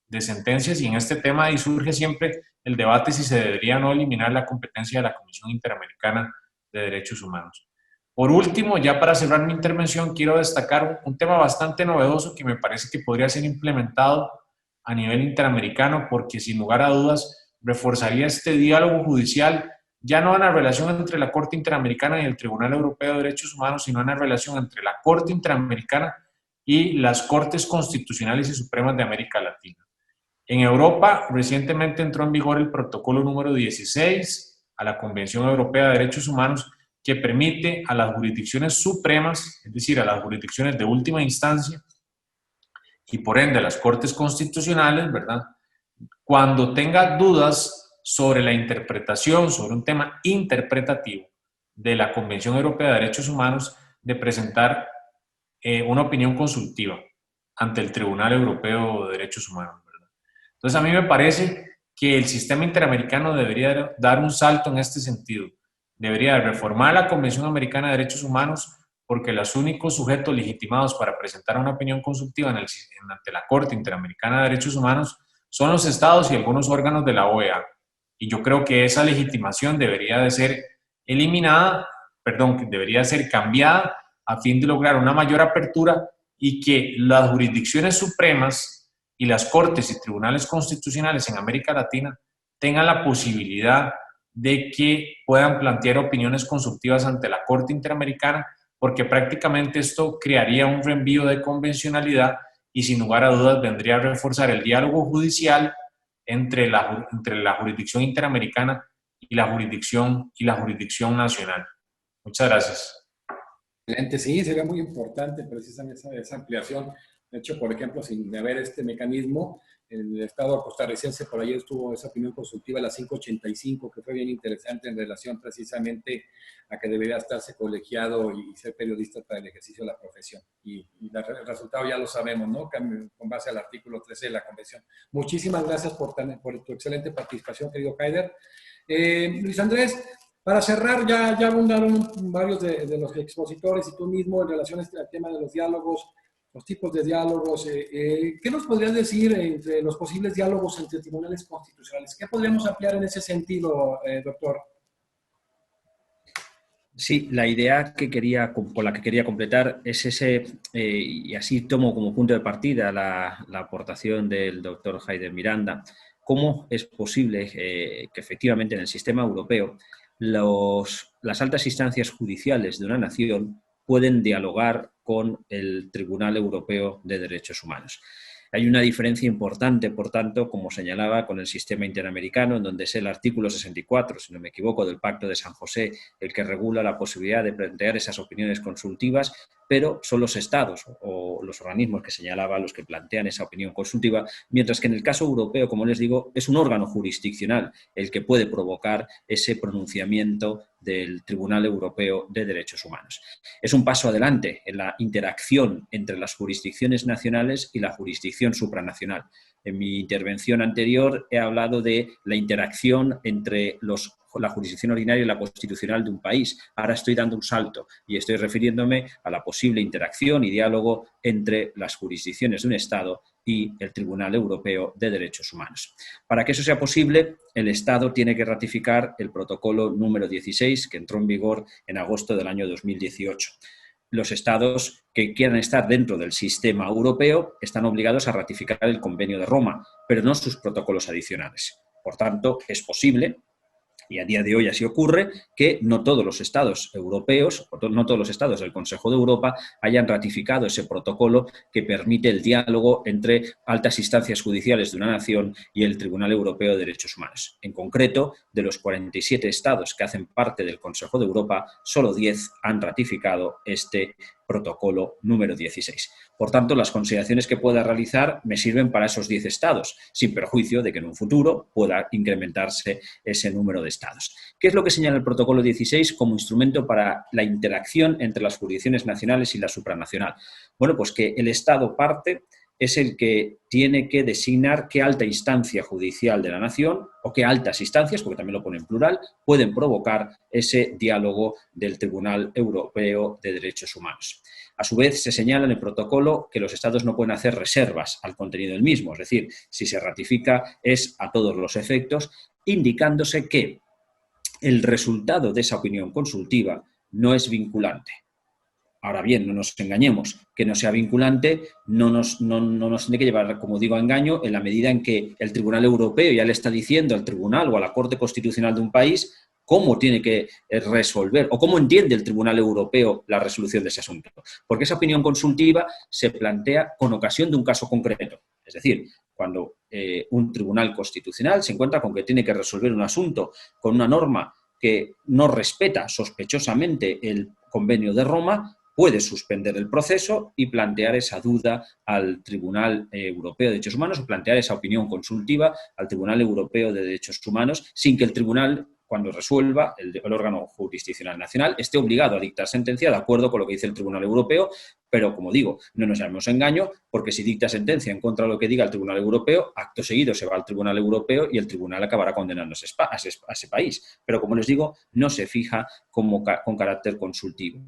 de sentencias, y en este tema ahí surge siempre el debate si se debería o no eliminar la competencia de la Comisión Interamericana de Derechos Humanos. Por último, ya para cerrar mi intervención, quiero destacar un tema bastante novedoso que me parece que podría ser implementado a nivel interamericano, porque sin lugar a dudas reforzaría este diálogo judicial, ya no en la relación entre la Corte Interamericana y el Tribunal Europeo de Derechos Humanos, sino en la relación entre la Corte Interamericana y las Cortes Constitucionales y Supremas de América Latina. En Europa, recientemente entró en vigor el protocolo número 16 a la Convención Europea de Derechos Humanos, que permite a las jurisdicciones supremas, es decir, a las jurisdicciones de última instancia, y por ende a las Cortes Constitucionales, ¿verdad?, cuando tenga dudas sobre la interpretación, sobre un tema interpretativo de la Convención Europea de Derechos Humanos, de presentar una opinión consultiva ante el Tribunal Europeo de Derechos Humanos, ¿verdad? Entonces, a mí me parece que el sistema interamericano debería dar un salto en este sentido. Debería reformar la Convención Americana de Derechos Humanos, porque los únicos sujetos legitimados para presentar una opinión consultiva ante la Corte Interamericana de Derechos Humanos son los estados y algunos órganos de la OEA. Y yo creo que esa legitimación debería de ser eliminada, perdón, que debería ser cambiada a fin de lograr una mayor apertura y que las jurisdicciones supremas y las cortes y tribunales constitucionales en América Latina tengan la posibilidad de que puedan plantear opiniones consultivas ante la Corte Interamericana, porque prácticamente esto crearía un reenvío de convencionalidad y sin lugar a dudas vendría a reforzar el diálogo judicial entre la jurisdicción interamericana y la jurisdicción nacional. Muchas gracias. Excelente, sí, sería muy importante precisamente esa ampliación. De hecho, por ejemplo, sin haber este mecanismo, el Estado costarricense por ahí estuvo esa opinión consultiva, la 585, que fue bien interesante en relación precisamente a que debería estarse colegiado y ser periodista para el ejercicio de la profesión. Y el resultado ya lo sabemos, ¿no? Con base al artículo 13 de la Convención. Muchísimas gracias por tu excelente participación, querido Haider. Luis Andrés, para cerrar, ya abundaron varios de los expositores y tú mismo en relación al tema de los diálogos, los tipos de diálogos. ¿Qué nos podrías decir entre los posibles diálogos entre tribunales constitucionales? ¿Qué podríamos ampliar en ese sentido, doctor? Sí, la idea con la que quería completar es ese, y así tomo como punto de partida la aportación del doctor Haider Miranda, cómo es posible que efectivamente en el sistema europeo las altas instancias judiciales de una nación pueden dialogar con el Tribunal Europeo de Derechos Humanos. Hay una diferencia importante, por tanto, como señalaba, con el sistema interamericano, en donde es el artículo 64, si no me equivoco, del Pacto de San José, el que regula la posibilidad de plantear esas opiniones consultivas, pero son los estados o los organismos que señalaba los que plantean esa opinión consultiva, mientras que en el caso europeo, como les digo, es un órgano jurisdiccional el que puede provocar ese pronunciamiento del Tribunal Europeo de Derechos Humanos. Es un paso adelante en la interacción entre las jurisdicciones nacionales y la jurisdicción supranacional. En mi intervención anterior he hablado de la interacción entre la jurisdicción ordinaria y la constitucional de un país. Ahora estoy dando un salto y estoy refiriéndome a la posible interacción y diálogo entre las jurisdicciones de un Estado y el Tribunal Europeo de Derechos Humanos. Para que eso sea posible, el Estado tiene que ratificar el protocolo número 16, que entró en vigor en agosto del año 2018. Los Estados que quieran estar dentro del sistema europeo están obligados a ratificar el Convenio de Roma, pero no sus protocolos adicionales. Por tanto, es posible, y a día de hoy así ocurre, que no todos los estados europeos, no todos los estados del Consejo de Europa hayan ratificado ese protocolo que permite el diálogo entre altas instancias judiciales de una nación y el Tribunal Europeo de Derechos Humanos. En concreto, de los 47 estados que hacen parte del Consejo de Europa, solo 10 han ratificado este protocolo número 16. Por tanto, las consideraciones que pueda realizar me sirven para esos 10 estados, sin perjuicio de que en un futuro pueda incrementarse ese número de estados. ¿Qué es lo que señala el protocolo 16 como instrumento para la interacción entre las jurisdicciones nacionales y la supranacional? Bueno, pues que el estado parte es el que tiene que designar qué alta instancia judicial de la nación o qué altas instancias, porque también lo pone en plural, pueden provocar ese diálogo del Tribunal Europeo de Derechos Humanos. A su vez, se señala en el protocolo que los estados no pueden hacer reservas al contenido del mismo, es decir, si se ratifica es a todos los efectos, indicándose que el resultado de esa opinión consultiva no es vinculante. Ahora bien, no nos engañemos, que no sea vinculante no nos tiene que llevar, como digo, a engaño en la medida en que el Tribunal Europeo ya le está diciendo al Tribunal o a la Corte Constitucional de un país cómo tiene que resolver o cómo entiende el Tribunal Europeo la resolución de ese asunto. Porque esa opinión consultiva se plantea con ocasión de un caso concreto. Es decir, cuando un Tribunal Constitucional se encuentra con que tiene que resolver un asunto con una norma que no respeta sospechosamente el Convenio de Roma, puede suspender el proceso y plantear esa duda al Tribunal Europeo de Derechos Humanos o plantear esa opinión consultiva al Tribunal Europeo de Derechos Humanos sin que el Tribunal, cuando resuelva, el órgano jurisdiccional nacional, esté obligado a dictar sentencia de acuerdo con lo que dice el Tribunal Europeo, pero, como digo, no nos llamemos a engaño, porque si dicta sentencia en contra de lo que diga el Tribunal Europeo, acto seguido se va al Tribunal Europeo y el Tribunal acabará condenando a ese país. Pero, como les digo, no se fija con carácter consultivo.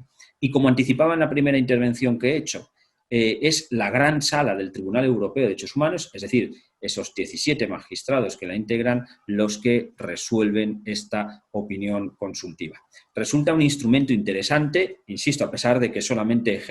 Y como anticipaba en la primera intervención que he hecho, es la gran sala del Tribunal Europeo de Derechos Humanos, es decir, esos 17 magistrados que la integran, los que resuelven esta opinión consultiva. Resulta un instrumento interesante, insisto, a pesar de que solamente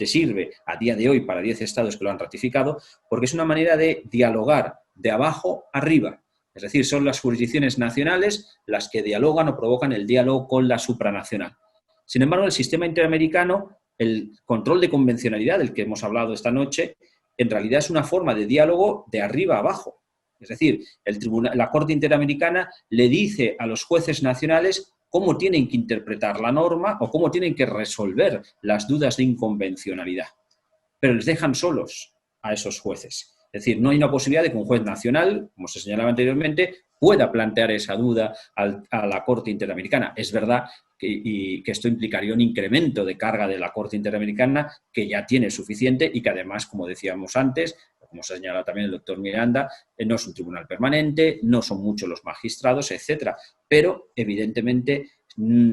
sirve a día de hoy para 10 estados que lo han ratificado, porque es una manera de dialogar de abajo arriba. Es decir, son las jurisdicciones nacionales las que dialogan o provocan el diálogo con la supranacional. Sin embargo, el sistema interamericano, el control de convencionalidad del que hemos hablado esta noche, en realidad es una forma de diálogo de arriba a abajo. Es decir, la Corte Interamericana le dice a los jueces nacionales cómo tienen que interpretar la norma o cómo tienen que resolver las dudas de inconvencionalidad. Pero les dejan solos a esos jueces. Es decir, no hay una posibilidad de que un juez nacional, como se señalaba anteriormente, pueda plantear esa duda a la Corte Interamericana. Es verdad que esto implicaría un incremento de carga de la Corte Interamericana que ya tiene suficiente y que además, como decíamos antes, como se señala también el doctor Miranda, no es un tribunal permanente, no son muchos los magistrados, etcétera. Pero, evidentemente,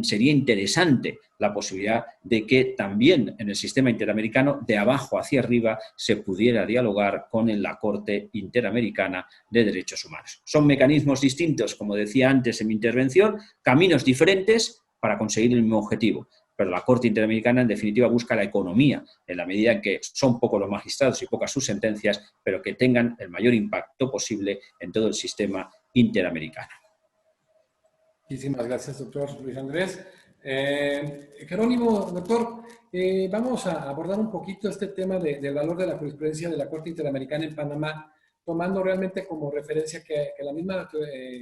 sería interesante la posibilidad de que también en el sistema interamericano, de abajo hacia arriba, se pudiera dialogar con la Corte Interamericana de Derechos Humanos. Son mecanismos distintos, como decía antes en mi intervención, caminos diferentes para conseguir el mismo objetivo. Pero la Corte Interamericana, en definitiva, busca la economía, en la medida en que son pocos los magistrados y pocas sus sentencias, pero que tengan el mayor impacto posible en todo el sistema interamericano. Muchísimas gracias, doctor Luis Andrés. Jerónimo, doctor, vamos a abordar un poquito este tema del valor de la jurisprudencia de la Corte Interamericana en Panamá, tomando realmente como referencia que la misma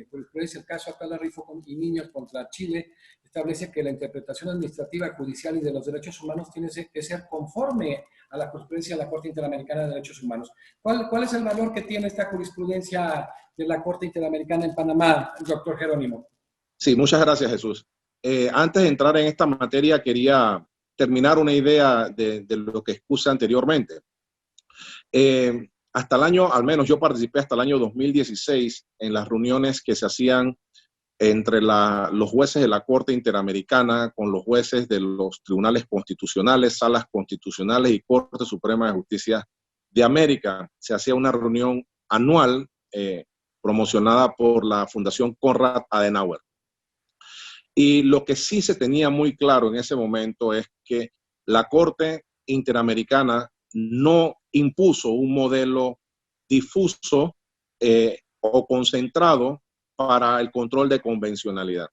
jurisprudencia, el caso Atala Rifo y Niños contra Chile, establece que la interpretación administrativa, judicial y de los derechos humanos tiene que ser conforme a la jurisprudencia de la Corte Interamericana de Derechos Humanos. ¿Cuál es el valor que tiene esta jurisprudencia de la Corte Interamericana en Panamá, doctor Jerónimo? Sí, muchas gracias, Jesús. Antes de entrar en esta materia, quería terminar una idea de lo que expuse anteriormente. Hasta el año, al menos yo participé hasta el año 2016 en las reuniones que se hacían entre los jueces de la Corte Interamericana con los jueces de los tribunales constitucionales, salas constitucionales y Corte Suprema de Justicia de América. Se hacía una reunión anual promocionada por la Fundación Konrad Adenauer. Y lo que sí se tenía muy claro en ese momento es que la Corte Interamericana no impuso un modelo difuso o concentrado para el control de convencionalidad.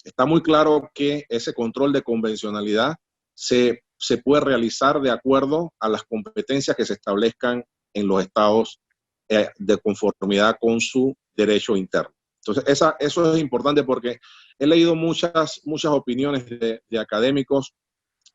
Está muy claro que ese control de convencionalidad se puede realizar de acuerdo a las competencias que se establezcan en los estados de conformidad con su derecho interno. Entonces, eso es importante porque he leído muchas opiniones de académicos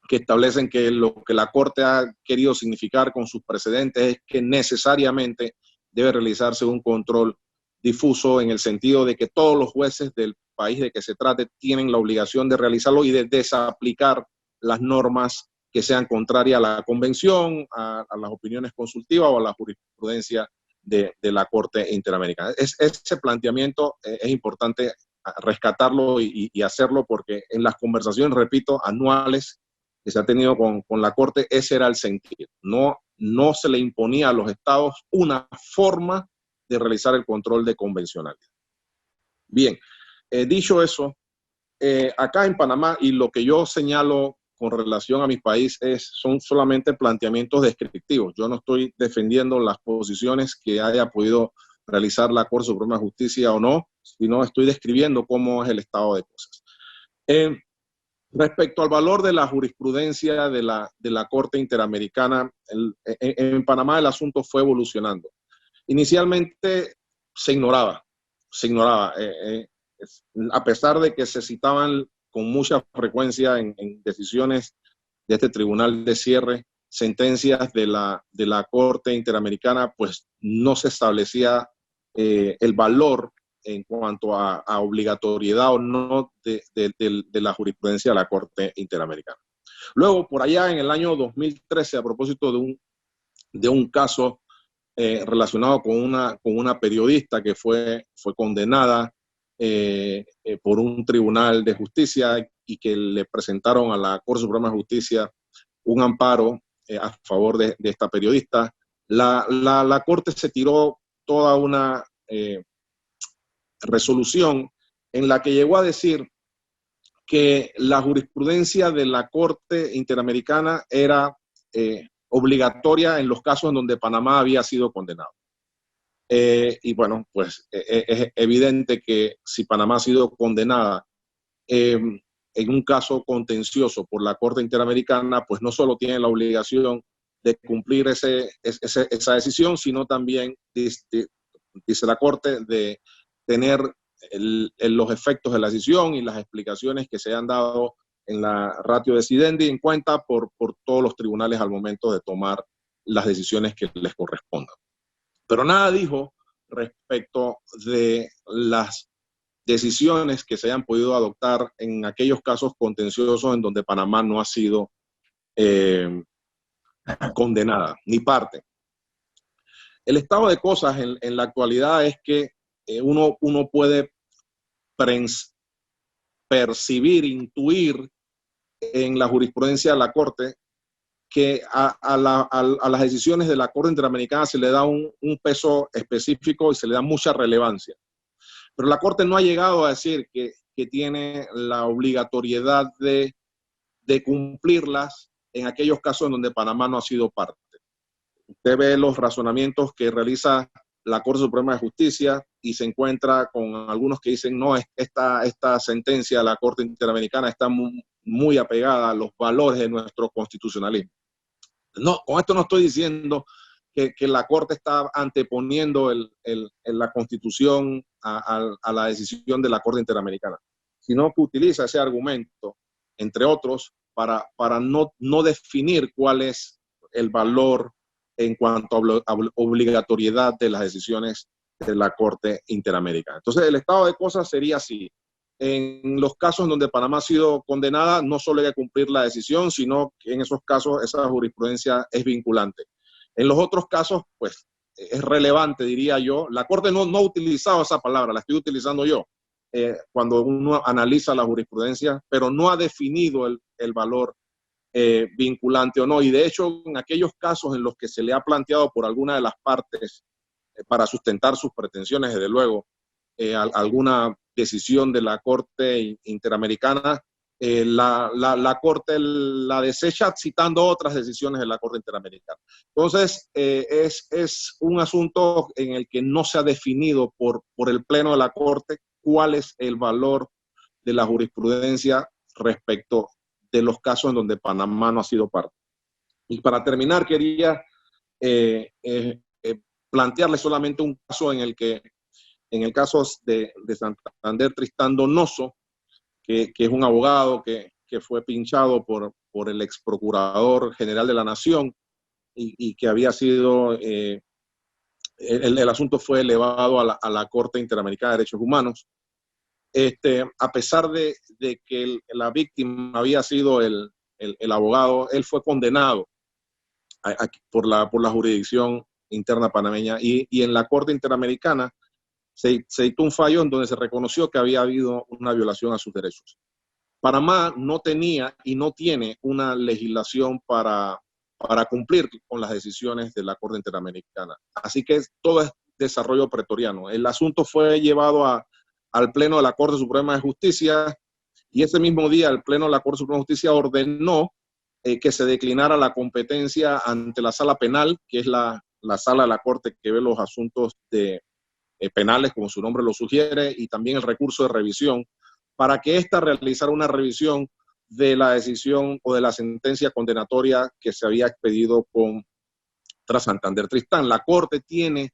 que establecen que lo que la Corte ha querido significar con sus precedentes es que necesariamente debe realizarse un control difuso, en el sentido de que todos los jueces del país de que se trate tienen la obligación de realizarlo y de desaplicar las normas que sean contrarias a la Convención, a las opiniones consultivas o a la jurisprudencia de la Corte Interamericana. Ese planteamiento es importante rescatarlo y hacerlo, porque en las conversaciones, repito, anuales que se ha tenido con la Corte, ese era el sentido. No se le imponía a los estados una forma de realizar el control de convencionalidad. Bien, dicho eso, acá en Panamá, y lo que yo señalo con relación a mi país son solamente planteamientos descriptivos. Yo no estoy defendiendo las posiciones que haya podido realizar la Corte Suprema de Justicia o no, sino estoy describiendo cómo es el estado de cosas. Respecto al valor de la jurisprudencia de la Corte Interamericana, en Panamá el asunto fue evolucionando. Inicialmente se ignoraba, a pesar de que se citaban con mucha frecuencia en decisiones de este tribunal de cierre, sentencias de la Corte Interamericana, pues no se establecía el valor en cuanto a obligatoriedad o no de la jurisprudencia de la Corte Interamericana. Luego, por allá en el año 2013, a propósito de un caso relacionado con una periodista que fue condenada por un tribunal de justicia, y que le presentaron a la Corte Suprema de Justicia un amparo a favor de esta periodista, la Corte se tiró toda una resolución en la que llegó a decir que la jurisprudencia de la Corte Interamericana era obligatoria en los casos en donde Panamá había sido condenado. Y bueno, pues es evidente que si Panamá ha sido condenada en un caso contencioso por la Corte Interamericana, pues no solo tiene la obligación de cumplir esa decisión, sino también, dice la Corte, de tener los efectos de la decisión y las explicaciones que se han dado en la ratio decidendi en cuenta por todos los tribunales al momento de tomar las decisiones que les correspondan. Pero nada dijo respecto de las decisiones que se hayan podido adoptar en aquellos casos contenciosos en donde Panamá no ha sido condenada, ni parte. El estado de cosas en la actualidad es que uno puede percibir, intuir en la jurisprudencia de la Corte que a las decisiones de la Corte Interamericana se le da un peso específico y se le da mucha relevancia. Pero la Corte no ha llegado a decir que tiene la obligatoriedad de cumplirlas en aquellos casos en donde Panamá no ha sido parte. Usted ve los razonamientos que realiza la Corte Suprema de Justicia y se encuentra con algunos que dicen, no, esta sentencia de la Corte Interamericana está muy apegada a los valores de nuestro constitucionalismo. No, con esto no estoy diciendo que la Corte está anteponiendo la Constitución a la decisión de la Corte Interamericana, sino que utiliza ese argumento, entre otros, para no definir cuál es el valor en cuanto a obligatoriedad de las decisiones de la Corte Interamericana. Entonces, el estado de cosas sería así. En los casos en donde Panamá ha sido condenada, no solo hay que cumplir la decisión, sino que en esos casos esa jurisprudencia es vinculante. En los otros casos, pues, es relevante, diría yo. La Corte no ha utilizado esa palabra, la estoy utilizando yo, cuando uno analiza la jurisprudencia, pero no ha definido el valor vinculante o no. Y de hecho, en aquellos casos en los que se le ha planteado por alguna de las partes para sustentar sus pretensiones, desde luego, alguna decisión de la Corte Interamericana, la Corte la desecha citando otras decisiones de la Corte Interamericana. Entonces, es un asunto en el que no se ha definido por el Pleno de la Corte cuál es el valor de la jurisprudencia respecto de los casos en donde Panamá no ha sido parte. Y para terminar, quería plantearle solamente un caso en el caso de Santander, Tristán Donoso, que es un abogado que que fue pinchado por el ex procurador general de la Nación y que había sido, el asunto fue elevado a la Corte Interamericana de Derechos Humanos. A pesar de que la víctima había sido el abogado, él fue condenado por la jurisdicción interna panameña y en la Corte Interamericana se dictó un fallo en donde se reconoció que había habido una violación a sus derechos. Panamá no tenía y no tiene una legislación para cumplir con las decisiones de la Corte Interamericana. Así que todo es desarrollo pretoriano. El asunto fue llevado al Pleno de la Corte Suprema de Justicia y ese mismo día el Pleno de la Corte Suprema de Justicia ordenó que se declinara la competencia ante la Sala Penal, que es la sala de la Corte que ve los asuntos penales, como su nombre lo sugiere, y también el recurso de revisión, para que ésta realizara una revisión de la decisión o de la sentencia condenatoria que se había expedido contra Santander Tristán. La Corte tiene,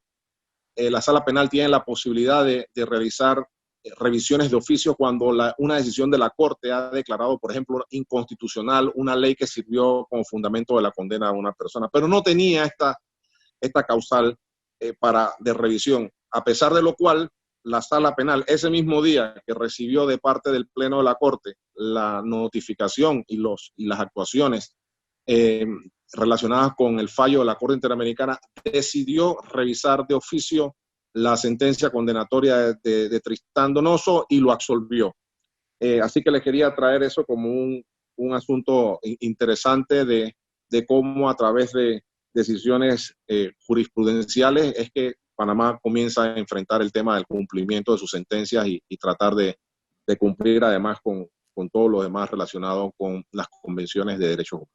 la Sala Penal tiene la posibilidad de realizar revisiones de oficio cuando una decisión de la Corte ha declarado, por ejemplo, inconstitucional una ley que sirvió como fundamento de la condena a una persona, pero no tenía esta causal de revisión, a pesar de lo cual la Sala Penal, ese mismo día que recibió de parte del Pleno de la Corte la notificación y las actuaciones relacionadas con el fallo de la Corte Interamericana, decidió revisar de oficio la sentencia condenatoria de Tristán Donoso y lo absolvió. Así que les quería traer eso como un asunto interesante de cómo a través de decisiones jurisprudenciales es que Panamá comienza a enfrentar el tema del cumplimiento de sus sentencias y tratar de cumplir además con todo lo demás relacionado con las convenciones de derechos humanos.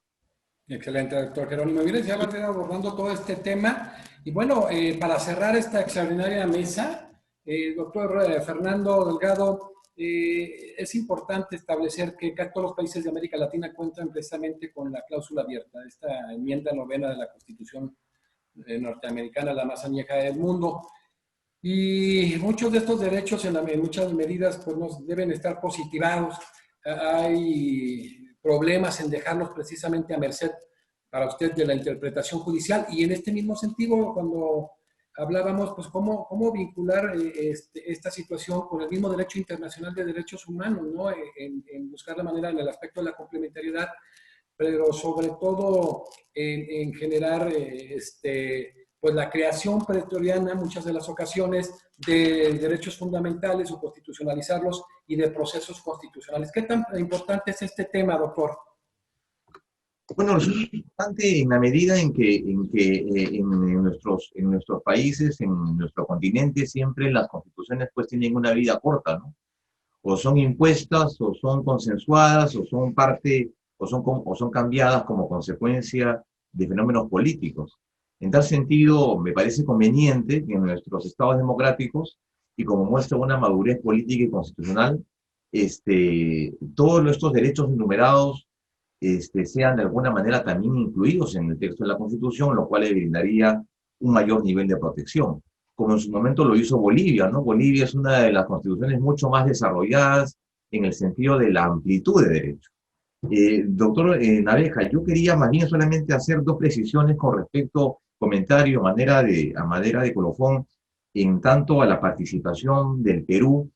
Excelente, doctor Jerónimo. Miren, ya van a ir abordando todo este tema. Y bueno, para cerrar esta extraordinaria mesa, doctor Fernando Delgado, es importante establecer que todos los países de América Latina cuentan precisamente con la cláusula abierta, esta enmienda 9ª de la Constitución norteamericana, la más añeja del mundo. Y muchos de estos derechos, en muchas medidas, pues nos deben estar positivados. Hay problemas en dejarlos precisamente a merced para usted de la interpretación judicial. Y en este mismo sentido, cuando hablábamos, pues cómo vincular esta situación con el mismo derecho internacional de derechos humanos, ¿no? En buscar la manera en el aspecto de la complementariedad, pero sobre todo en generar pues la creación pretoriana, muchas de las ocasiones, de derechos fundamentales o constitucionalizarlos y de procesos constitucionales. ¿Qué tan importante es este tema, doctor? Bueno, es importante en la medida en que en nuestros países, en nuestro continente, siempre las constituciones pues tienen una vida corta, ¿no? O son impuestas, o son consensuadas, o son parte, o son cambiadas como consecuencia de fenómenos políticos. En tal sentido, me parece conveniente que en nuestros estados democráticos, y como muestra una madurez política y constitucional, todos estos derechos enumerados sean de alguna manera también incluidos en el texto de la Constitución, lo cual le brindaría un mayor nivel de protección, como en su momento lo hizo Bolivia, ¿no? Bolivia es una de las constituciones mucho más desarrolladas en el sentido de la amplitud de derechos. Doctor Naveja, yo quería más bien solamente hacer dos precisiones con respecto, comentario a manera de colofón, en tanto a la participación del Perú,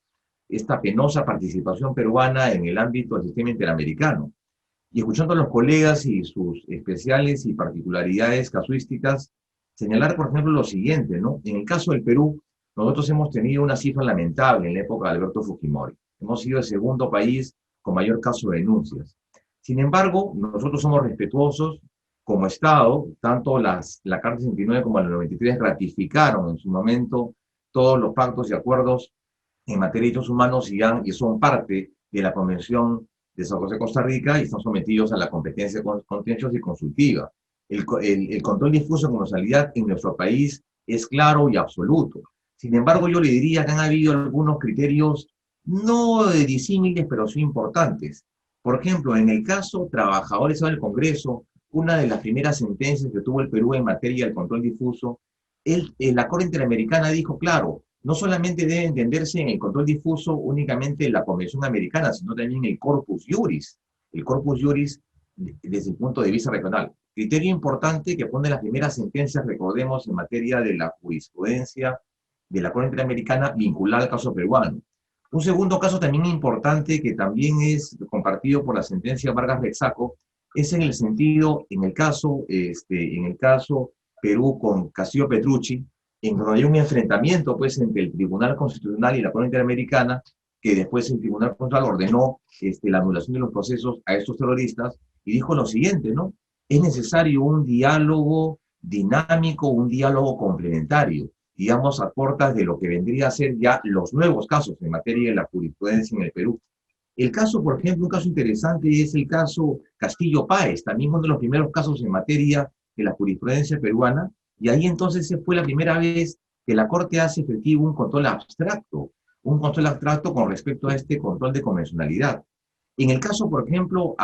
esta penosa participación peruana en el ámbito del sistema interamericano. Y escuchando a los colegas y sus especiales y particularidades casuísticas, señalar, por ejemplo, lo siguiente, ¿no? En el caso del Perú, nosotros hemos tenido una cifra lamentable en la época de Alberto Fujimori. Hemos sido el segundo país con mayor caso de denuncias. Sin embargo, nosotros somos respetuosos como Estado, tanto la Carta 69 como la 93 ratificaron en su momento todos los pactos y acuerdos en materia de derechos humanos y son parte de la Convención de San José, Costa Rica, y están sometidos a la competencia contenciosa y consultiva. El control difuso con nacionalidad en nuestro país es claro y absoluto. Sin embargo, yo le diría que han habido algunos criterios no disímiles, pero sí importantes. Por ejemplo, en el caso trabajadores del Congreso, una de las primeras sentencias que tuvo el Perú en materia del control difuso, la Corte Interamericana dijo, claro, no solamente debe entenderse en el control difuso únicamente la Convención Americana, sino también el Corpus Juris, el corpus juris desde el punto de vista regional. Criterio importante que pone las primeras sentencias, recordemos, en materia de la jurisprudencia de la Corte Interamericana vinculada al caso peruano. Un segundo caso también importante que también es compartido por la sentencia Vargas-Rexaco es en el sentido, en el caso Perú con Castillo-Petrucci, en donde hay un enfrentamiento pues entre el Tribunal Constitucional y la Corte Interamericana, que después el Tribunal Constitucional ordenó la anulación de los procesos a estos terroristas y dijo lo siguiente, ¿no? Es necesario un diálogo dinámico, un diálogo complementario, digamos, a puertas de lo que vendría a ser ya los nuevos casos en materia de la jurisprudencia en el Perú. El caso, por ejemplo, un caso interesante es el caso Castillo-Páez, también uno de los primeros casos en materia de la jurisprudencia peruana, y ahí entonces fue la primera vez que la Corte hace efectivo un control abstracto con respecto a este control de convencionalidad. En el caso, por ejemplo,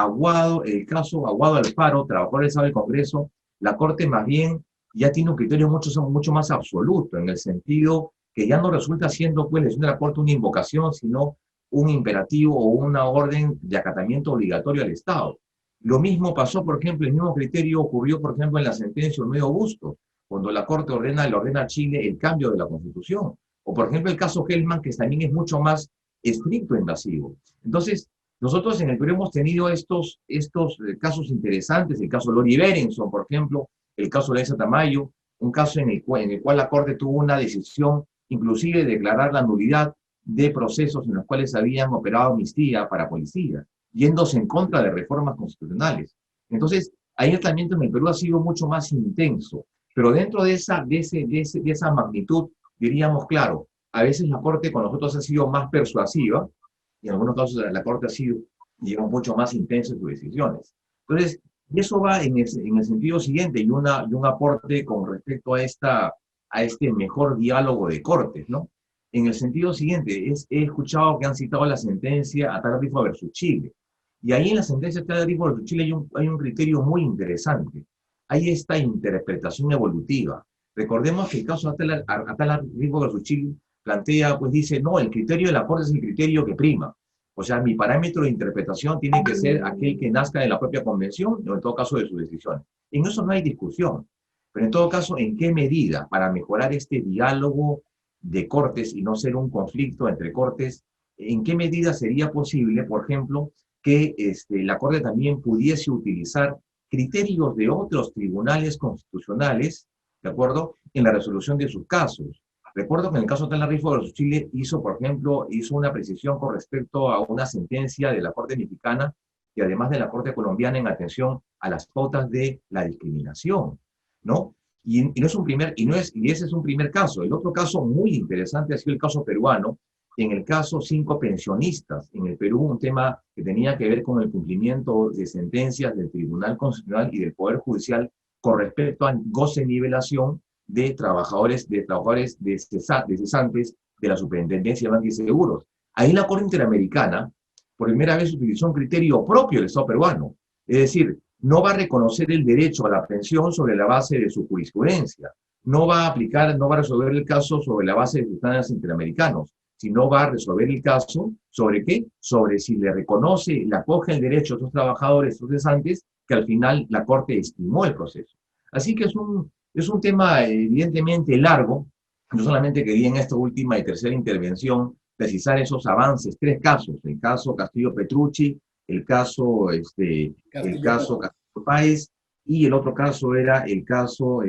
el caso Aguado-Alfaro, trabajador del Congreso, la Corte más bien ya tiene un criterio mucho más absoluto, en el sentido que ya no resulta siendo pues la decisión de la Corte una invocación, sino un imperativo o una orden de acatamiento obligatorio al Estado. Lo mismo pasó, por ejemplo, el mismo criterio ocurrió, por ejemplo, en la sentencia Olmedo Bustos, cuando la Corte le ordena a Chile el cambio de la Constitución. O, por ejemplo, el caso Hellman, que también es mucho más estricto e invasivo. Entonces, nosotros en el Perú hemos tenido estos casos interesantes, el caso Lori Berenson, por ejemplo, el caso de Elsa Tamayo, un caso en el cual la Corte tuvo una decisión, inclusive de declarar la nulidad de procesos en los cuales habían operado amnistía para policías, yéndose en contra de reformas constitucionales. Entonces, ahí el tratamiento en el Perú ha sido mucho más intenso, pero dentro de esa magnitud, diríamos, claro, a veces la Corte con nosotros ha sido más persuasiva, y en algunos casos la Corte ha sido, digamos, mucho más intensa en sus decisiones. Entonces, eso va en el sentido siguiente, y un aporte con respecto a este mejor diálogo de cortes, ¿no? En el sentido siguiente, he escuchado que han citado la sentencia Atala-Rifo versus Chile, y ahí en la sentencia Atala-Rifo versus Chile hay un criterio muy interesante. Hay esta interpretación evolutiva. Recordemos que el caso Atala-Rifo versus Chile plantea, pues dice, no, el criterio de la Corte es el criterio que prima. O sea, mi parámetro de interpretación tiene que ser aquel que nazca de la propia convención, o en todo caso de sus decisiones. En eso no hay discusión. Pero en todo caso, ¿en qué medida para mejorar este diálogo de cortes y no ser un conflicto entre cortes, en qué medida sería posible, por ejemplo, que la Corte también pudiese utilizar criterios de otros tribunales constitucionales, ¿de acuerdo?, en la resolución de sus casos? Recuerdo que en el caso de Atala-Rifo versus Chile hizo una precisión con respecto a una sentencia de la Corte Mexicana y además de la Corte Colombiana en atención a las pautas de la discriminación, ¿no? Y ese es un primer caso. El otro caso muy interesante ha sido el caso peruano. En el caso 5 pensionistas en el Perú, un tema que tenía que ver con el cumplimiento de sentencias del Tribunal Constitucional y del Poder Judicial con respecto al goce y nivelación de trabajadores cesantes de la Superintendencia de Bancos y Seguros. Ahí la Corte Interamericana, por primera vez, utilizó un criterio propio del Estado peruano. Es decir, no va a reconocer el derecho a la pensión sobre la base de su jurisprudencia. No va a resolver el caso sobre la base de sus estándares interamericanos, sino va a resolver el caso ¿sobre qué? Sobre si le reconoce, le acoge el derecho a estos trabajadores, estos cesantes, que al final la Corte estimó el proceso. Así que es un tema evidentemente largo. Yo solamente quería en esta última y tercera intervención precisar esos avances, 3 casos, el caso Castillo-Petrucci, el caso Castillo-Páez, y el otro caso era el caso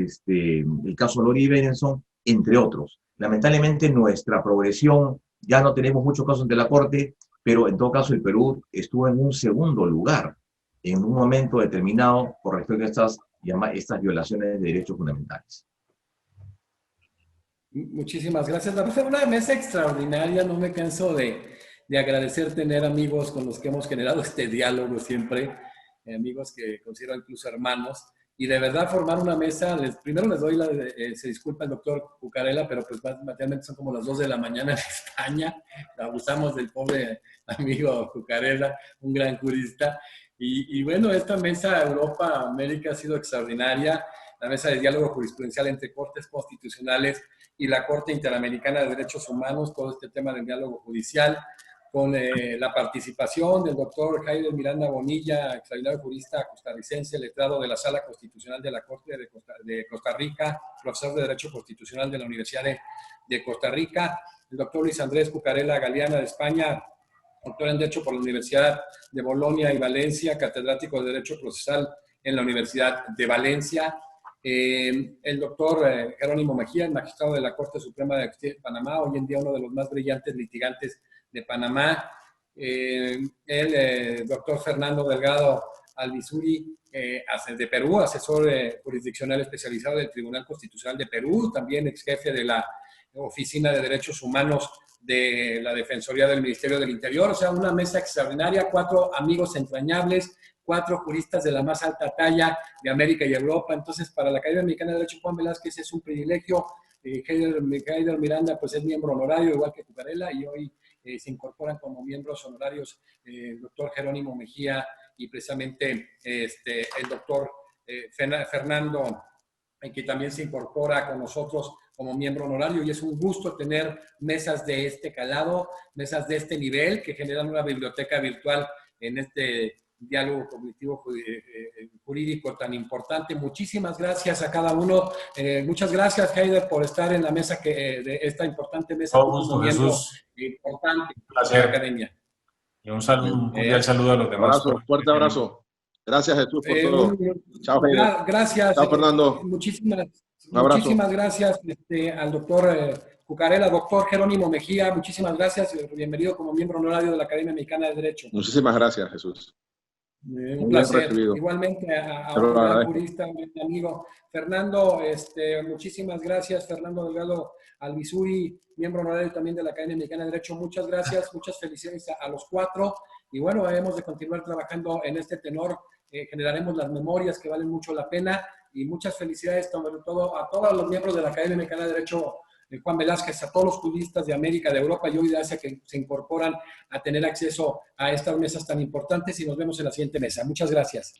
Lori Berenson, entre otros. Lamentablemente nuestra progresión, ya no tenemos muchos casos ante la Corte, pero en todo caso el Perú estuvo en un segundo lugar, en un momento determinado, por respecto a estas violaciones de derechos fundamentales. Muchísimas gracias. La verdad, una mesa extraordinaria. No me canso de agradecer tener amigos con los que hemos generado este diálogo siempre, amigos que considero incluso hermanos, y de verdad formar una mesa. Primero les doy se disculpa el doctor Cucarella, pero pues materialmente son como las 2 de la mañana en España. Abusamos del pobre amigo Cucarella, un gran jurista. Y bueno, esta mesa Europa-América ha sido extraordinaria. La mesa de diálogo jurisprudencial entre cortes constitucionales y la Corte Interamericana de Derechos Humanos, todo este tema del diálogo judicial. con la participación del doctor Heider Miranda Bonilla, extraordinario jurista costarricense, letrado de la Sala Constitucional de la Corte de Costa Rica, profesor de Derecho Constitucional de la Universidad de Costa Rica, el doctor Luis Andrés Cucarella Galeana de España, doctor en Derecho por la Universidad de Bolonia y Valencia, catedrático de Derecho Procesal en la Universidad de Valencia, el doctor Jerónimo Mejía, magistrado de la Corte Suprema de Justicia de Panamá, hoy en día uno de los más brillantes litigantes de Panamá, el doctor Fernando Delgado Alvisuri, de Perú, asesor jurisdiccional especializado del Tribunal Constitucional de Perú, también ex jefe de la Oficina de Derechos Humanos de la Defensoría del Ministerio del Interior. O sea, una mesa extraordinaria, 4 amigos entrañables, 4 juristas de la más alta talla de América y Europa. Entonces, para la Academia Mexicana de Derecho, Juan Velázquez es un privilegio. Heider Miranda, pues es miembro honorario, igual que Cucarella, y hoy se incorporan como miembros honorarios el doctor Jerónimo Mejía y precisamente el doctor Fernando, que también se incorpora con nosotros como miembro honorario, y es un gusto tener mesas de este calado, mesas de este nivel, que generan una biblioteca virtual en este diálogo cognitivo jurídico tan importante. Muchísimas gracias a cada uno. Muchas gracias, Heider, por estar en la mesa de esta importante mesa. Todo gusto, Jesús. Importante de la academia. Y un cordial saludo a los demás. Abrazo, fuerte abrazo. Gracias, Jesús, por todo. Chao, Heider. Gracias. Chao, Fernando. Muchísimas gracias al doctor Cucarella, doctor Jerónimo Mejía. Muchísimas gracias. Bienvenido como miembro honorario de la Academia Mexicana de Derecho. Muchísimas gracias, Jesús. Un placer. Igualmente a un gran jurista, un gran amigo. Fernando, muchísimas gracias. Fernando Delgado Alvisuri, miembro honorario también de la Academia Mexicana de Derecho. Muchas gracias, muchas felicidades a los 4. Y bueno, hemos de continuar trabajando en este tenor. Generaremos las memorias que valen mucho la pena. Y muchas felicidades, sobre todo a todos los miembros de la Academia Mexicana de Derecho, Juan Velázquez, a todos los juristas de América, de Europa y hoy de Asia que se incorporan a tener acceso a estas mesas tan importantes, y nos vemos en la siguiente mesa. Muchas gracias.